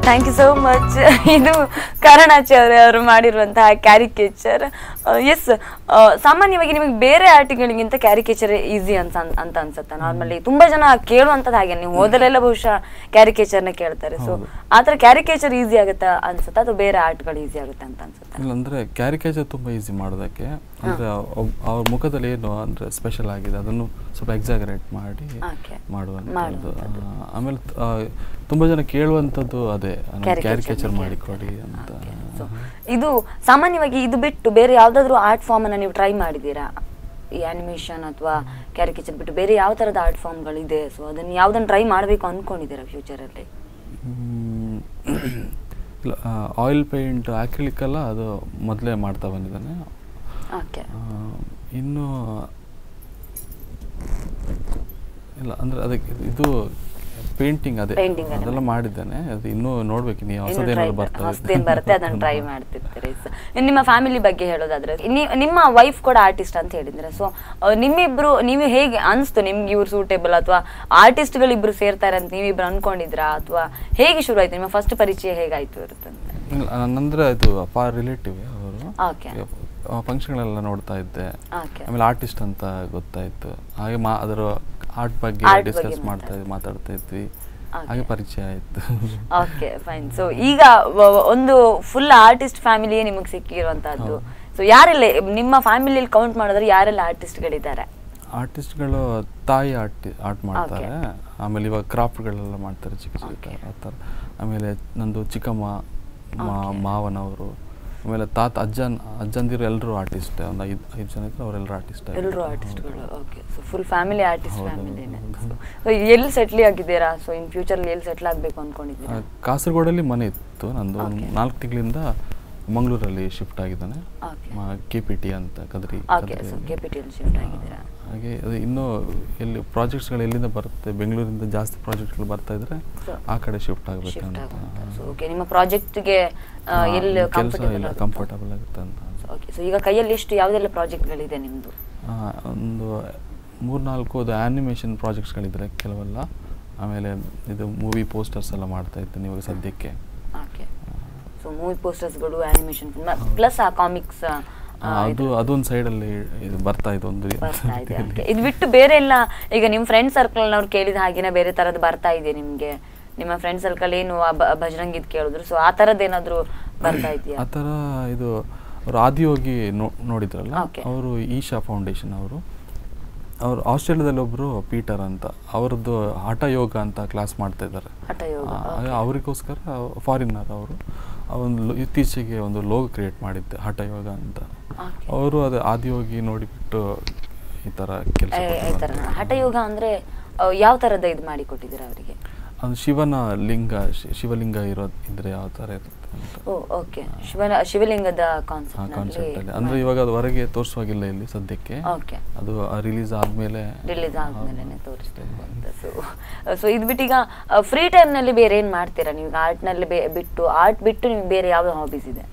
Thank you so much. ಇದು ಕರಣಾಚಾರ್ಯ ಅವರು ಮಾಡಿರುವಂತಹ ಕ್ಯಾರಿಕೇಚರ್. ಎಸ್, ಸಾಮಾನ್ಯವಾಗಿ ನಿಮಗೆ ಬೇರೆ ಆರ್ಟ್ಗಳಿಗಿಂತ ಕ್ಯಾರಿಕೇಚರ್ ಈಸಿ ಅಂತ ಅನ್ಸುತ್ತೆ. ನಾರ್ಮಲಿ ತುಂಬಾ ಜನ ಕೇಳುವಂಥದ್ದು ಹಾಗೆ, ನೀವು ಓದಲೆಲ್ಲ ಬಹುಶಃ ಕ್ಯಾರಿಕೇಚರ್ನ ಕೇಳ್ತಾರೆ. ಸೊ ಆ ಥರ ಕ್ಯಾರಿಕೇಚರ್ ಈಸಿ ಆಗುತ್ತಾ ಅನ್ಸುತ್ತಾ ಅಥವಾ ಬೇರೆ ಆರ್ಟ್ಗಳು ಈಸಿ ಆಗುತ್ತೆ ಅಂತ ಅನ್ಸುತ್ತೆ? ಇಲ್ಲ, ಅಂದರೆ ಕ್ಯಾರಿಕೇಚರ್ ತುಂಬ ಈಸಿ ಮಾಡೋದಕ್ಕೆ. ಅಂದರೆ ಅವ್ರ ಮುಖದಲ್ಲಿ ಏನು ಅಂದರೆ ಸ್ಪೆಷಲ್ ಆಗಿದೆ ಅದನ್ನು ಸ್ವಲ್ಪ ಎಕ್ಸಾಗರೇಟ್ ಮಾಡಿ ಮಾಡುವಂಥದ್ದು. ಆಮೇಲೆ ತುಂಬ ಜನ ಕೇಳುವಂಥದ್ದು ಅದೇ ಕ್ಯಾರಿಕೇಚರ್ ಮಾಡಿಕೊಡಿ ಅಂತ. ಇದು ಸಾಮಾನ್ಯವಾಗಿ ಇದು ಬಿಟ್ಟು ಬೇರೆ ಯಾವ್ದಾದ್ರು ಆರ್ಟ್ ಫಾರ್ಮ್ ಅನ್ನ ನೀವು ಟ್ರೈ ಮಾಡಿದ್ದೀರಾ? ಈ ಆನಿಮೇಷನ್ ಅಥವಾ ಕ್ಯಾರಿಕೇಚರ್ ಬಿಟ್ಟು ಬೇರೆ ಯಾವ ಥರದ ಆರ್ಟ್ ಫಾರ್ಮ್ಗಳಿದೆ? ಸೊ ಅದನ್ನು ಯಾವ್ದನ್ನು ಟ್ರೈ ಮಾಡಬೇಕು ಅಂದ್ಕೊಂಡಿದ್ದೀರಾ ಫ್ಯೂಚರಲ್ಲಿ? ಇಲ್ಲ, ಆಯಿಲ್ ಪೇಂಟ್, ಆಕ್ರಿಲಿಕ್ ಎಲ್ಲ ಅದು ಮೊದಲೇ ಮಾಡ್ತಾ ಬಂದಿದ್ದಾನೆ. ಇನ್ನು ಇಲ್ಲ ಅಂದರೆ ಅದಕ್ಕೆ ಇದು ಪೇಂಟಿಂಗ್ ಅದೆಲ್ಲ ಮಾಡಿದ್ದಾನೆ. ಅದು ಇನ್ನೂ ನೋಡ್ಬೇಕು, ನೀವು ಹೊಸದೇನಾದ್ರು ಬರುತ್ತೆ ಅದನ್ನ ಟ್ರೈ ಮಾಡ್ತಿರ್ತೀರಿ. ನಿಮ್ಮ ಫ್ಯಾಮಿಲಿ ಬಗ್ಗೆ ಹೇಳೋದಾದ್ರೆ, ನಿಮ್ಮ ವೈಫ್ ಕೂಡ ಆರ್ಟಿಸ್ಟ್ ಅಂತ ಹೇಳಿದ್ರೆ, ಸೊ ನಿಮ್ಮಿಬ್ರು ನೀವು ಹೇಗೆ ಅನಿಸ್ತು ನಿಮ್ಗೆ ಇವ್ರು ಸೂಟೇಬಲ್ ಅಥವಾ ಆರ್ಟಿಸ್ಟ್ಗಳಿಬ್ರು ಸೇರ್ತಾರೆ ಅಂತ ನೀವಿಬ್ರು ಅನ್ಕೊಂಡಿದ್ರಾ ಅಥವಾ ಹೇಗೆ ಶುರು ಆಯ್ತು? ನಿಮ್ಮ ಫಸ್ಟ್ ಪರಿಚಯ ಹೇಗಾಯ್ತು ಇರುತ್ತಂತೆ? ನಂದ್ರೆ ಇದು ಅಪ್ಪ ರಿಲೇಟಿವ್ ಅವರು, ಫಂಕ್ಷನ್ಗಳೆಲ್ಲ ನೋಡ್ತಾ ಇದ್ದೆ. ಆಮೇಲೆ ಆರ್ಟಿಸ್ಟ್ ಅಂತ ಗೊತ್ತಾಯ್ತು. ಹಾಗೆ ಅದರ ಆರ್ಟ್ ಬಗ್ಗೆ ಡಿಸ್ಕಸ್ ಮಾತಾಡ್ತಾ ಇದ್ವಿ, ಹಾಗೆ ಪರಿಚಯ ಆಯ್ತು. Okay fine. ಸೊ ಈಗ ಒಂದು ಫುಲ್ ಆರ್ಟಿಸ್ಟ್ ಫ್ಯಾಮಿಲಿಯೇ ನಿಮಗೆ ಸಿಕ್ಕಿರುವಂತಹದ್ದು. ಸೊ ಯಾರೆಲ್ಲ ನಿಮ್ಮ ಫ್ಯಾಮಿಲಿಯಲ್ಲಿ ಕೌಂಟ್ ಮಾಡಿದ್ರೆ ಯಾರೆಲ್ಲ ಆರ್ಟಿಸ್ಟ್ಗಳಿದ್ದಾರೆ? ಆರ್ಟಿಸ್ಟ್ಗಳು ತಾಯಿ ಆರ್ಟ್ ಮಾಡ್ತಾರೆ. ಆಮೇಲೆ ಇವಾಗ ಕ್ರಾಫ್ಟ್ಗಳೆಲ್ಲ ಮಾಡ್ತಾರೆ ಚಿಕ್ಕ ಚಿಕ್ಕ ಆ ಥರ. ಆಮೇಲೆ ನಂದು ಚಿಕ್ಕಮ್ಮ, ಮಾವನವರು, ಆಮೇಲೆ ಅಜ್ಜಂದಿರು ಎಲ್ಲರೂ ಆರ್ಟಿಸ್ಟ್. ಒಂದು 5 ಜನ ಇದ್ರು, ಅವರೆಲ್ಲರೂ ಆರ್ಟಿಸ್ಟ್. ಎಲ್ಲರೂ ಆರ್ಟಿಸ್ಟ್ಗಳು. Okay, so full family artist ಫ್ಯಾಮಿಲಿನೇ. ಸೊ ಎಲ್ಲಿ ಸೆಟ್ಲ್ ಆಗಿದ್ದೀರಾ? ಸೊ ಇನ್ ಫ್ಯೂಚರಲ್ಲಿ ಎಲ್ಲಿ ಸೆಟ್ಲ್ ಆಗಬೇಕು ಅಂದ್ಕೊಂಡಿದ್ದೀರಾ? ಕಾಸರಗೋಡಲ್ಲಿ ಮನೆ ಇತ್ತು ನಂದು. 4 ತಿಂಗಳಿಂದ ಮಂಗಳೂರಲ್ಲಿ ಶಿಫ್ಟ್ ಆಗಿದ್ದಾನೆ. KPT ಅಂತ ಕದ್ರಿ. ಶಿಫ್ಟ್ ಆಗಿದ್ದೀರಾ? ಹಾಗೆ ಅದು ಇನ್ನೂ ಎಲ್ಲಿ ಪ್ರಾಜೆಕ್ಟ್ಸ್ಗಳು ಎಲ್ಲಿಂದ ಬರುತ್ತೆ, ಬೆಂಗಳೂರಿಂದ ಜಾಸ್ತಿ ಪ್ರಾಜೆಕ್ಟ್ಗಳು ಬರ್ತಾ ಇದ್ರೆ ಆ ಕಡೆ ಶಿಫ್ಟ್ ಆಗಬೇಕಂತ. ಓಕೆ, ನಿಮ್ಮ ಪ್ರಾಜೆಕ್ಟ್ಗೆ ಎಲ್ಲಿ ಕಂಫರ್ಟಬಲ್ ಆಗುತ್ತೆ ಅಂತ. ಓಕೆ, ಸೊ ಈಗ ಕೈಯಲ್ಲಿ ಎಷ್ಟು ಯಾವುದೆಲ್ಲ ಪ್ರಾಜೆಕ್ಟ್ಗಳಿದೆ ನಿಮ್ಮದು? ಒಂದು 3-4 ಆ್ಯನಿಮೇಷನ್ ಪ್ರಾಜೆಕ್ಟ್ಸ್ಗಳಿದ್ರೆ ಕೆಲವೆಲ್ಲ. ಆಮೇಲೆ ಇದು ಮೂವಿ ಪೋಸ್ಟರ್ಸ್ ಎಲ್ಲ ಮಾಡ್ತಾ ಇದ್ದೀನಿ ಇವಾಗ ಸದ್ಯಕ್ಕೆ. ಓಕೆ, ಸೊ ಮೂವಿ ಪೋಸ್ಟರ್ಸ್ಗಳು, ಆ್ಯನಿಮೇಷನ್ ಪ್ಲಸ್ ಆ ಕಾಮಿಕ್ಸ್ ಅದೊಂದು ಸೈಡಲ್ಲಿ ಬರ್ತಾ ಇದೆ. ಒಂದು ಇದು ಬಿಟ್ಟು ಬೇರೆ ಎಲ್ಲ ಈಗ ನಿಮ್ಮ ಫ್ರೆಂಡ್ ಸರ್ಕಲ್ನವ್ರು ಕೇಳಿದ ಹಾಗೇನೆ ಬೇರೆ ಥರದ್ದು ಬರ್ತಾ ಇದೆ ನಿಮಗೆ? ನಿಮ್ಮ ಫ್ರೆಂಡ್ ಸರ್ಕಲ್ ಏನು ಭಜರಂಗಿ ಇದು ಕೇಳಿದ್ರು, ಸೊ ಆ ಥರದ್ದು ಏನಾದರೂ ಬರ್ತಾ ಇದೆಯಾ? ಆ ಥರ ಇದು ಅವರು ಆದಿಯೋಗಿ ನೋಡಿದ್ರಲ್ಲ, ಅವರು ಈಶಾ ಫೌಂಡೇಶನ್ ಅವರು ಆಸ್ಟ್ರೇಲಿಯಾದಲ್ಲಿ ಒಬ್ಬರು ಪೀಟರ್ ಅಂತ, ಅವ್ರದ್ದು ಹಠ ಯೋಗ ಅಂತ ಕ್ಲಾಸ್ ಮಾಡ್ತಾ ಇದ್ದಾರೆ. ಹಠ ಯೋಗ ಅವರಿಗೋಸ್ಕರ ಫಾರಿನರ್ ಅವರು ಒಂದು ಇತ್ತೀಚೆಗೆ ಒಂದು ಲೋಗೋ ಕ್ರಿಯೇಟ್ ಮಾಡಿದ್ದೆ ಹಠಯೋಗ ಅಂತ. ಅವರು ಅದು ಆದಿಯೋಗಿ ನೋಡಿಬಿಟ್ಟು ಈ ಥರ ಕೆಲಸ. ಹಠಯೋಗ ಅಂದರೆ ಯಾವ ಥರದ ಇದು ಮಾಡಿ ಕೊಟ್ಟಿದ್ದೀರಾ ಅವರಿಗೆ? ಅದು ಶಿವನ ಲಿಂಗ, ಶಿವಲಿಂಗ ಇದ್ರೆ ಯಾವ ಥರ ಇರುತ್ತೆ ಅಂತ. ಓಕೆ, ಶಿವಲಿಂಗದ ಕಾನ್ಸೆಪ್ಟ್ ಅಲ್ಲಿ ಅಂದ್ರೆ ಇವಾಗ ಅದು ಹೊರಗೆ ತೋರಿಸುವಾಗಿಲ್ಲ ಇಲ್ಲಿ ಸದ್ಯಕ್ಕೆ. ಅದು ರಿಲೀಸ್ ಆದ್ಮೇಲೆ ತೋರಿಸ್ಬೇಕು ಅಂತ. ಸೊ ಇದು ಬಿಟ್ಟು ಈಗ ಫ್ರೀ ಟೈಮ್ ನಲ್ಲಿ ಬೇರೆ ಏನ್ ಮಾಡ್ತೀರಾ ನೀವು? ಆರ್ಟ್ ನಲ್ಲಿ ಆರ್ಟ್ ಬಿಟ್ಟು ನಿಮ್ಗೆ ಬೇರೆ ಯಾವ ಹಾಬೀಸ್ ಇದೆ?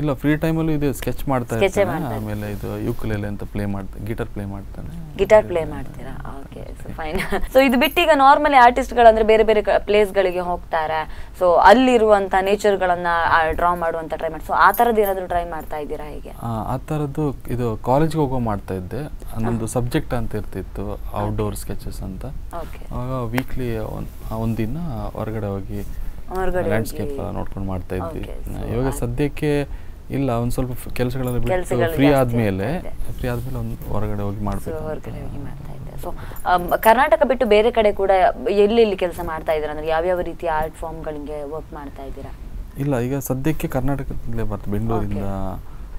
ಇಲ್ಲ, ಫ್ರೀ ಟೈಮಲ್ಲೂ ಇದೆ, ಸ್ಕೆಚ್ ಮಾಡ್ತಾ ಇರ್ತಾನೆ. ಆಮೇಲೆ ಇದು ಯುಕುಲೆಲೆ ಅಂತ ಪ್ಲೇ ಮಾಡ್ತಾನೆ, ಗಿಟಾರ್ ಪ್ಲೇ ಮಾಡ್ತೀರಾ? Okay, so fine. ಸೊ ಇದು ಬಿಟ್ಟು ಈಗ ನಾರ್ಮಲಿ ಆರ್ಟಿಸ್ಟ್ಗಳಂದ್ರೆ ಬೇರೆ ಬೇರೆ ಪ್ಲೇಸ್ಗಳಿಗೆ ಹೋಗ್ತಾರೆ, ಸೊ ಅಲ್ಲಿರುವಂತ ನೇಚರ್ಗಳನ್ನ ಡ್ರಾ ಮಾಡುವಂತ ಟ್ರೈ ಮಾಡಿ, ಸೊ ಆ ಥರದ್ದು ಏನಾದರೂ ಟ್ರೈ ಮಾಡ್ತಾ ಇದ್ದೀರಾ ಹೇಗೆ? ಆ ಥರದ್ದು ಇದು ಕಾಲೇಜ್ಗೆ ಹೋಗೋ ಮಾಡ್ತಾ ಇದ್ದೆ. ನನ್ನದು ಸಬ್ಜೆಕ್ಟ್ ಅಂತ ಇರ್ತಿತ್ತು, ಔಟ್ಡೋರ್ ಸ್ಕೆಚಸ್ ಅಂತ. ಆವಾಗ ವೀಕ್ಲಿ ಒಂದಿನ ಹೊರಗಡೆ ಹೋಗಿ ಲ್ಯಾಂಡ್ಸ್ಕೇಪ್ ನೋಡ್ಕೊಂಡು ಮಾಡ್ತಾ ಇದ್ವಿ. ಇವಾಗ ಸದ್ಯಕ್ಕೆ ಇಲ್ಲ, ಒಂದು ಸ್ವಲ್ಪ ಕೆಲಸಗಳೆಲ್ಲ ಬಿಟ್ಟು ಫ್ರೀ ಆದ್ಮೇಲೆ ಒಂದು ಹೊರಗಡೆ ಹೋಗಿ ಮಾಡ್ಬೇಕು. ಸೊ ಕರ್ನಾಟಕ ಬಿಟ್ಟು ಬೇರೆ ಕಡೆ ಕೂಡ ಎಲ್ಲೆಲ್ಲಿ ಕೆಲಸ ಮಾಡ್ತಾ ಇದ್ದೀರಾ? ಅಂದ್ರೆ ಯಾವ್ಯಾವ ರೀತಿಯ ಆರ್ಟ್ ಫಾರ್ಮ್ಗಳಿಗೆ ವರ್ಕ್ ಮಾಡ್ತಾ ಇದ್ದೀರಾ? ಇಲ್ಲ, ಈಗ ಸದ್ಯಕ್ಕೆ ಕರ್ನಾಟಕದಲ್ಲೇ ಬರ್ತದೆ, ಬೆಂಗಳೂರಿಂದ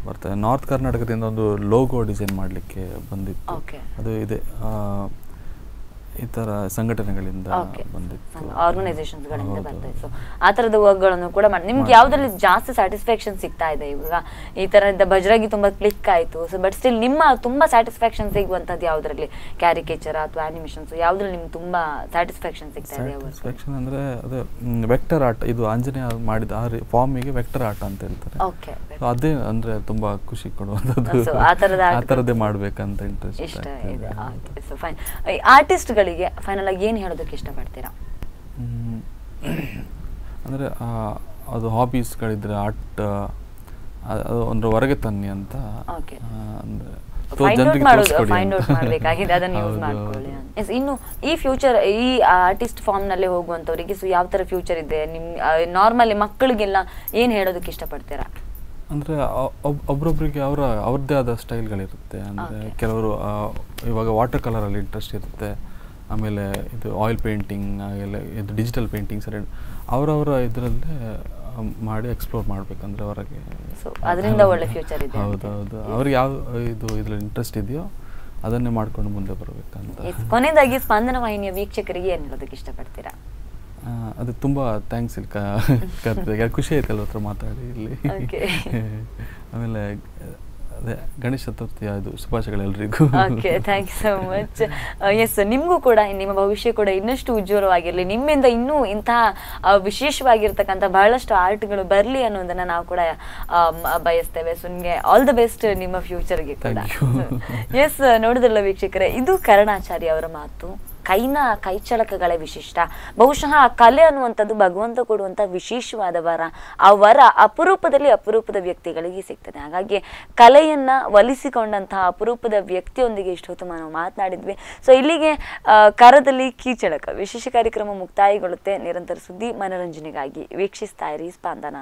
ಬರ್ತದೆ. ನಾರ್ತ್ ಕರ್ನಾಟಕದಿಂದ ಒಂದು ಲೋಗೋ ಡಿಸೈನ್ ಮಾಡಲಿಕ್ಕೆ ಬಂದಿತ್ತು. ಅದು ಇದೆ, ಈ ತರ ಸಂಘಟನೆಗಳಿಂದ ಬಂದಿತ್ತು, ಆರ್ಗನೈಸೇಷನ್ಸ್ಗಳಿಂದ ಬರ್ತಾ ಇತ್ತು. ಆ ತರದ ವರ್ಕ್ಗಳನ್ನು ಕೂಡ ಮಾಡಿ ನಿಮ್ಗೆ ಯಾವ್ದ್ರಲ್ಲಿ ಜಾಸ್ತಿ ಸ್ಯಾಟಿಸ್ಫ್ಯಾಕ್ಷನ್ ಸಿಗ್ತಾ ಇದೆ? ಇವಾಗ ಈ ತರದ ಬಜರಾಗಿ ತುಂಬಾ ಕ್ಲಿಕ್ ಆಯ್ತು, ಸೊ ಬಟ್ ಸ್ಟಿಲ್ ನಿಮ್ಮ ತುಂಬಾ ಸ್ಯಾಟಿಸ್ಫ್ಯಾಕ್ಷನ್ ಸಿಗುವಂತದ್ದು ಯಾವ್ದ್ರಲ್ಲಿ? ಕ್ಯಾರಿಕೇಚರ್ ಅಥವಾ ಆನಿಮೇಷನ್ಸ್, ಯಾವ್ದ್ರಲ್ಲಿ ನಿಮ್ಗೆ ತುಂಬಾ ಸ್ಯಾಟಿಸ್ಫ್ಯಾಕ್ಷನ್ ಸಿಗ್ತಾ ಇದೆ? ಸ್ಯಾಟಿಸ್ಫ್ಯಾಕ್ಷನ್ ಅಂದ್ರೆ ಅದೇ ವೆಕ್ಟರ್ ಆರ್ಟ್, ಇದು ಆಂಜನೇಯ ಮಾಡಿದ ಆ ಫಾರ್ಮಿಗೆ ವೆಕ್ಟರ್ ಆರ್ಟ್ ಅಂತ ಹೇಳ್ತಾರೆ. ಅದೇ ಅಂದ್ರೆ ತುಂಬಾ ಖುಷಿ ಕೊಡುವಂತದ್ದು, ಆ ತರದೇ ಮಾಡ್ಬೇಕಂತ ಇಂಟ್ರೆಸ್ಟ್ ಇದೆ. ಆರ್ಟಿಸ್ಟ್ ಗಳಿಗೆ ಫೈನಲ್ ಆಗಿ ಏನು ಹೇಳೋದಕ್ಕೆ ಇಷ್ಟಪಡ್ತೀರಾ? ಅಂದರೆ ಅದು ಹಾಬೀಸ್ಗಳಿದ್ರೆ ಆರ್ಟ್ ಅದು ಒಂದು ಹೊರಗೆ ತನ್ನಿ ಅಂತ, ಇನ್ನು ಈ ಫ್ಯೂಚರ್ ಈ ಆರ್ಟಿಸ್ಟ್ ಫಾರ್ಮ್ ನಲ್ಲಿ ಹೋಗುವಂತವರಿಗೆ ಸೊ ಯಾವ ತರ ಫ್ಯೂಚರ್ ಇದೆ? ನಿಮ್ ನಾರ್ಮಲಿ ಮಕ್ಕಳಿಗೆಲ್ಲ ಏನ್ ಹೇಳೋದಕ್ಕೆ ಇಷ್ಟಪಡ್ತೀರಾ? ಅಂದರೆ ಒಬ್ರೊಬ್ರಿಗೆ ಅವ್ರದ್ದೇ ಆದ ಸ್ಟೈಲ್ಗಳಿರುತ್ತೆ. ಅಂದರೆ ಕೆಲವರು ಇವಾಗ ವಾಟರ್ ಕಲರಲ್ಲಿ ಇಂಟ್ರೆಸ್ಟ್ ಇರುತ್ತೆ, ಆಮೇಲೆ ಇದು ಆಯಿಲ್ ಪೇಂಟಿಂಗ್, ಹಾಗೆಲ್ಲ ಇದು ಡಿಜಿಟಲ್ ಪೇಂಟಿಂಗ್ಸ್, ಅವರವರ ಇದರಲ್ಲೇ ಮಾಡಿ ಎಕ್ಸ್ಪ್ಲೋರ್ ಮಾಡಬೇಕಂದ್ರೆ ಹೊರಗೆ. ಅದರಿಂದ ಒಳ್ಳೆ ಫ್ಯೂಚರ್ ಇದೆ. ಹೌದೌದು, ಅವ್ರಿಗೆ ಯಾವ ಇದ್ರಲ್ಲಿ ಇಂಟ್ರೆಸ್ಟ್ ಇದೆಯೋ ಅದನ್ನೇ ಮಾಡ್ಕೊಂಡು ಮುಂದೆ ಬರಬೇಕಂತ. ಕೊನೆಯದಾಗಿ ಸ್ಪಂದನ ವಾಹಿನಿಯ ವೀಕ್ಷಕರಿಗೆ ಏನು ಹೇಳೋದಕ್ಕೆ ಇಷ್ಟಪಡ್ತೀರಾ? ಅದು ತುಂಬ ಥ್ಯಾಂಕ್ಸ್ ಖುಷಿ ಆಯ್ತು ಎಲ್ಲ ಹತ್ರ ಮಾತಾಡಿ ಇಲ್ಲಿ. ಆಮೇಲೆ ಅದೇ ಗಣೇಶ ಚತುರ್ಥಿಯ ಇದು ಶುಭಾಶಯಗಳೆಲ್ಲರಿಗೂ. Okay, thank you so much. Yes, ನಿಮಗೂ ಕೂಡ ನಿಮ್ಮ ಭವಿಷ್ಯ ಕೂಡ ಇನ್ನಷ್ಟು ಉಜ್ವಲವಾಗಿರಲಿ, ನಿಮ್ಮಿಂದ ಇನ್ನೂ ಇಂತಹ ವಿಶೇಷವಾಗಿರ್ತಕ್ಕಂಥ ಬಹಳಷ್ಟು ಆರ್ಟ್ಗಳು ಬರಲಿ ಅನ್ನೋದನ್ನ ನಾವು ಕೂಡ ಬಯಸ್ತೇವೆ. ಸೊ ನಿಮಗೆ ಆಲ್ ದ ಬೆಸ್ಟ್ ನಿಮ್ಮ ಫ್ಯೂಚರ್ಗೆ ಕೂಡ. ಎಸ್, ನೋಡಿದ್ರಲ್ಲ ವೀಕ್ಷಕರೇ, ಇದು ಕರ್ಣಾಚಾರಿ ಅವರ ಮಾತು. ಕೈಚಳಕಗಳೇ ವಿಶಿಷ್ಟ. ಬಹುಶಃ ಆ ಕಲೆ ಅನ್ನುವಂಥದ್ದು ಭಗವಂತ ಕೊಡುವಂಥ ವಿಶೇಷವಾದ ವರ. ಆ ವರ ಅಪರೂಪದ ವ್ಯಕ್ತಿಗಳಿಗೆ ಸಿಗ್ತದೆ. ಹಾಗಾಗಿ ಕಲೆಯನ್ನ ಒಲಿಸಿಕೊಂಡಂತಹ ಅಪರೂಪದ ವ್ಯಕ್ತಿಯೊಂದಿಗೆ ಇಷ್ಟು ಹೊತ್ತು ನಾವು ಮಾತನಾಡಿದ್ವಿ. ಸೊ ಇಲ್ಲಿಗೆ ಕರದಲ್ಲಿ ಕೀಚಳಕ ವಿಶೇಷ ಕಾರ್ಯಕ್ರಮ ಮುಕ್ತಾಯಗೊಳ್ಳುತ್ತೆ. ನಿರಂತರ ಸುದ್ದಿ ಮನೋರಂಜನೆಗಾಗಿ ವೀಕ್ಷಿಸ್ತಾ ಇರಿ ಸ್ಪಂದನ.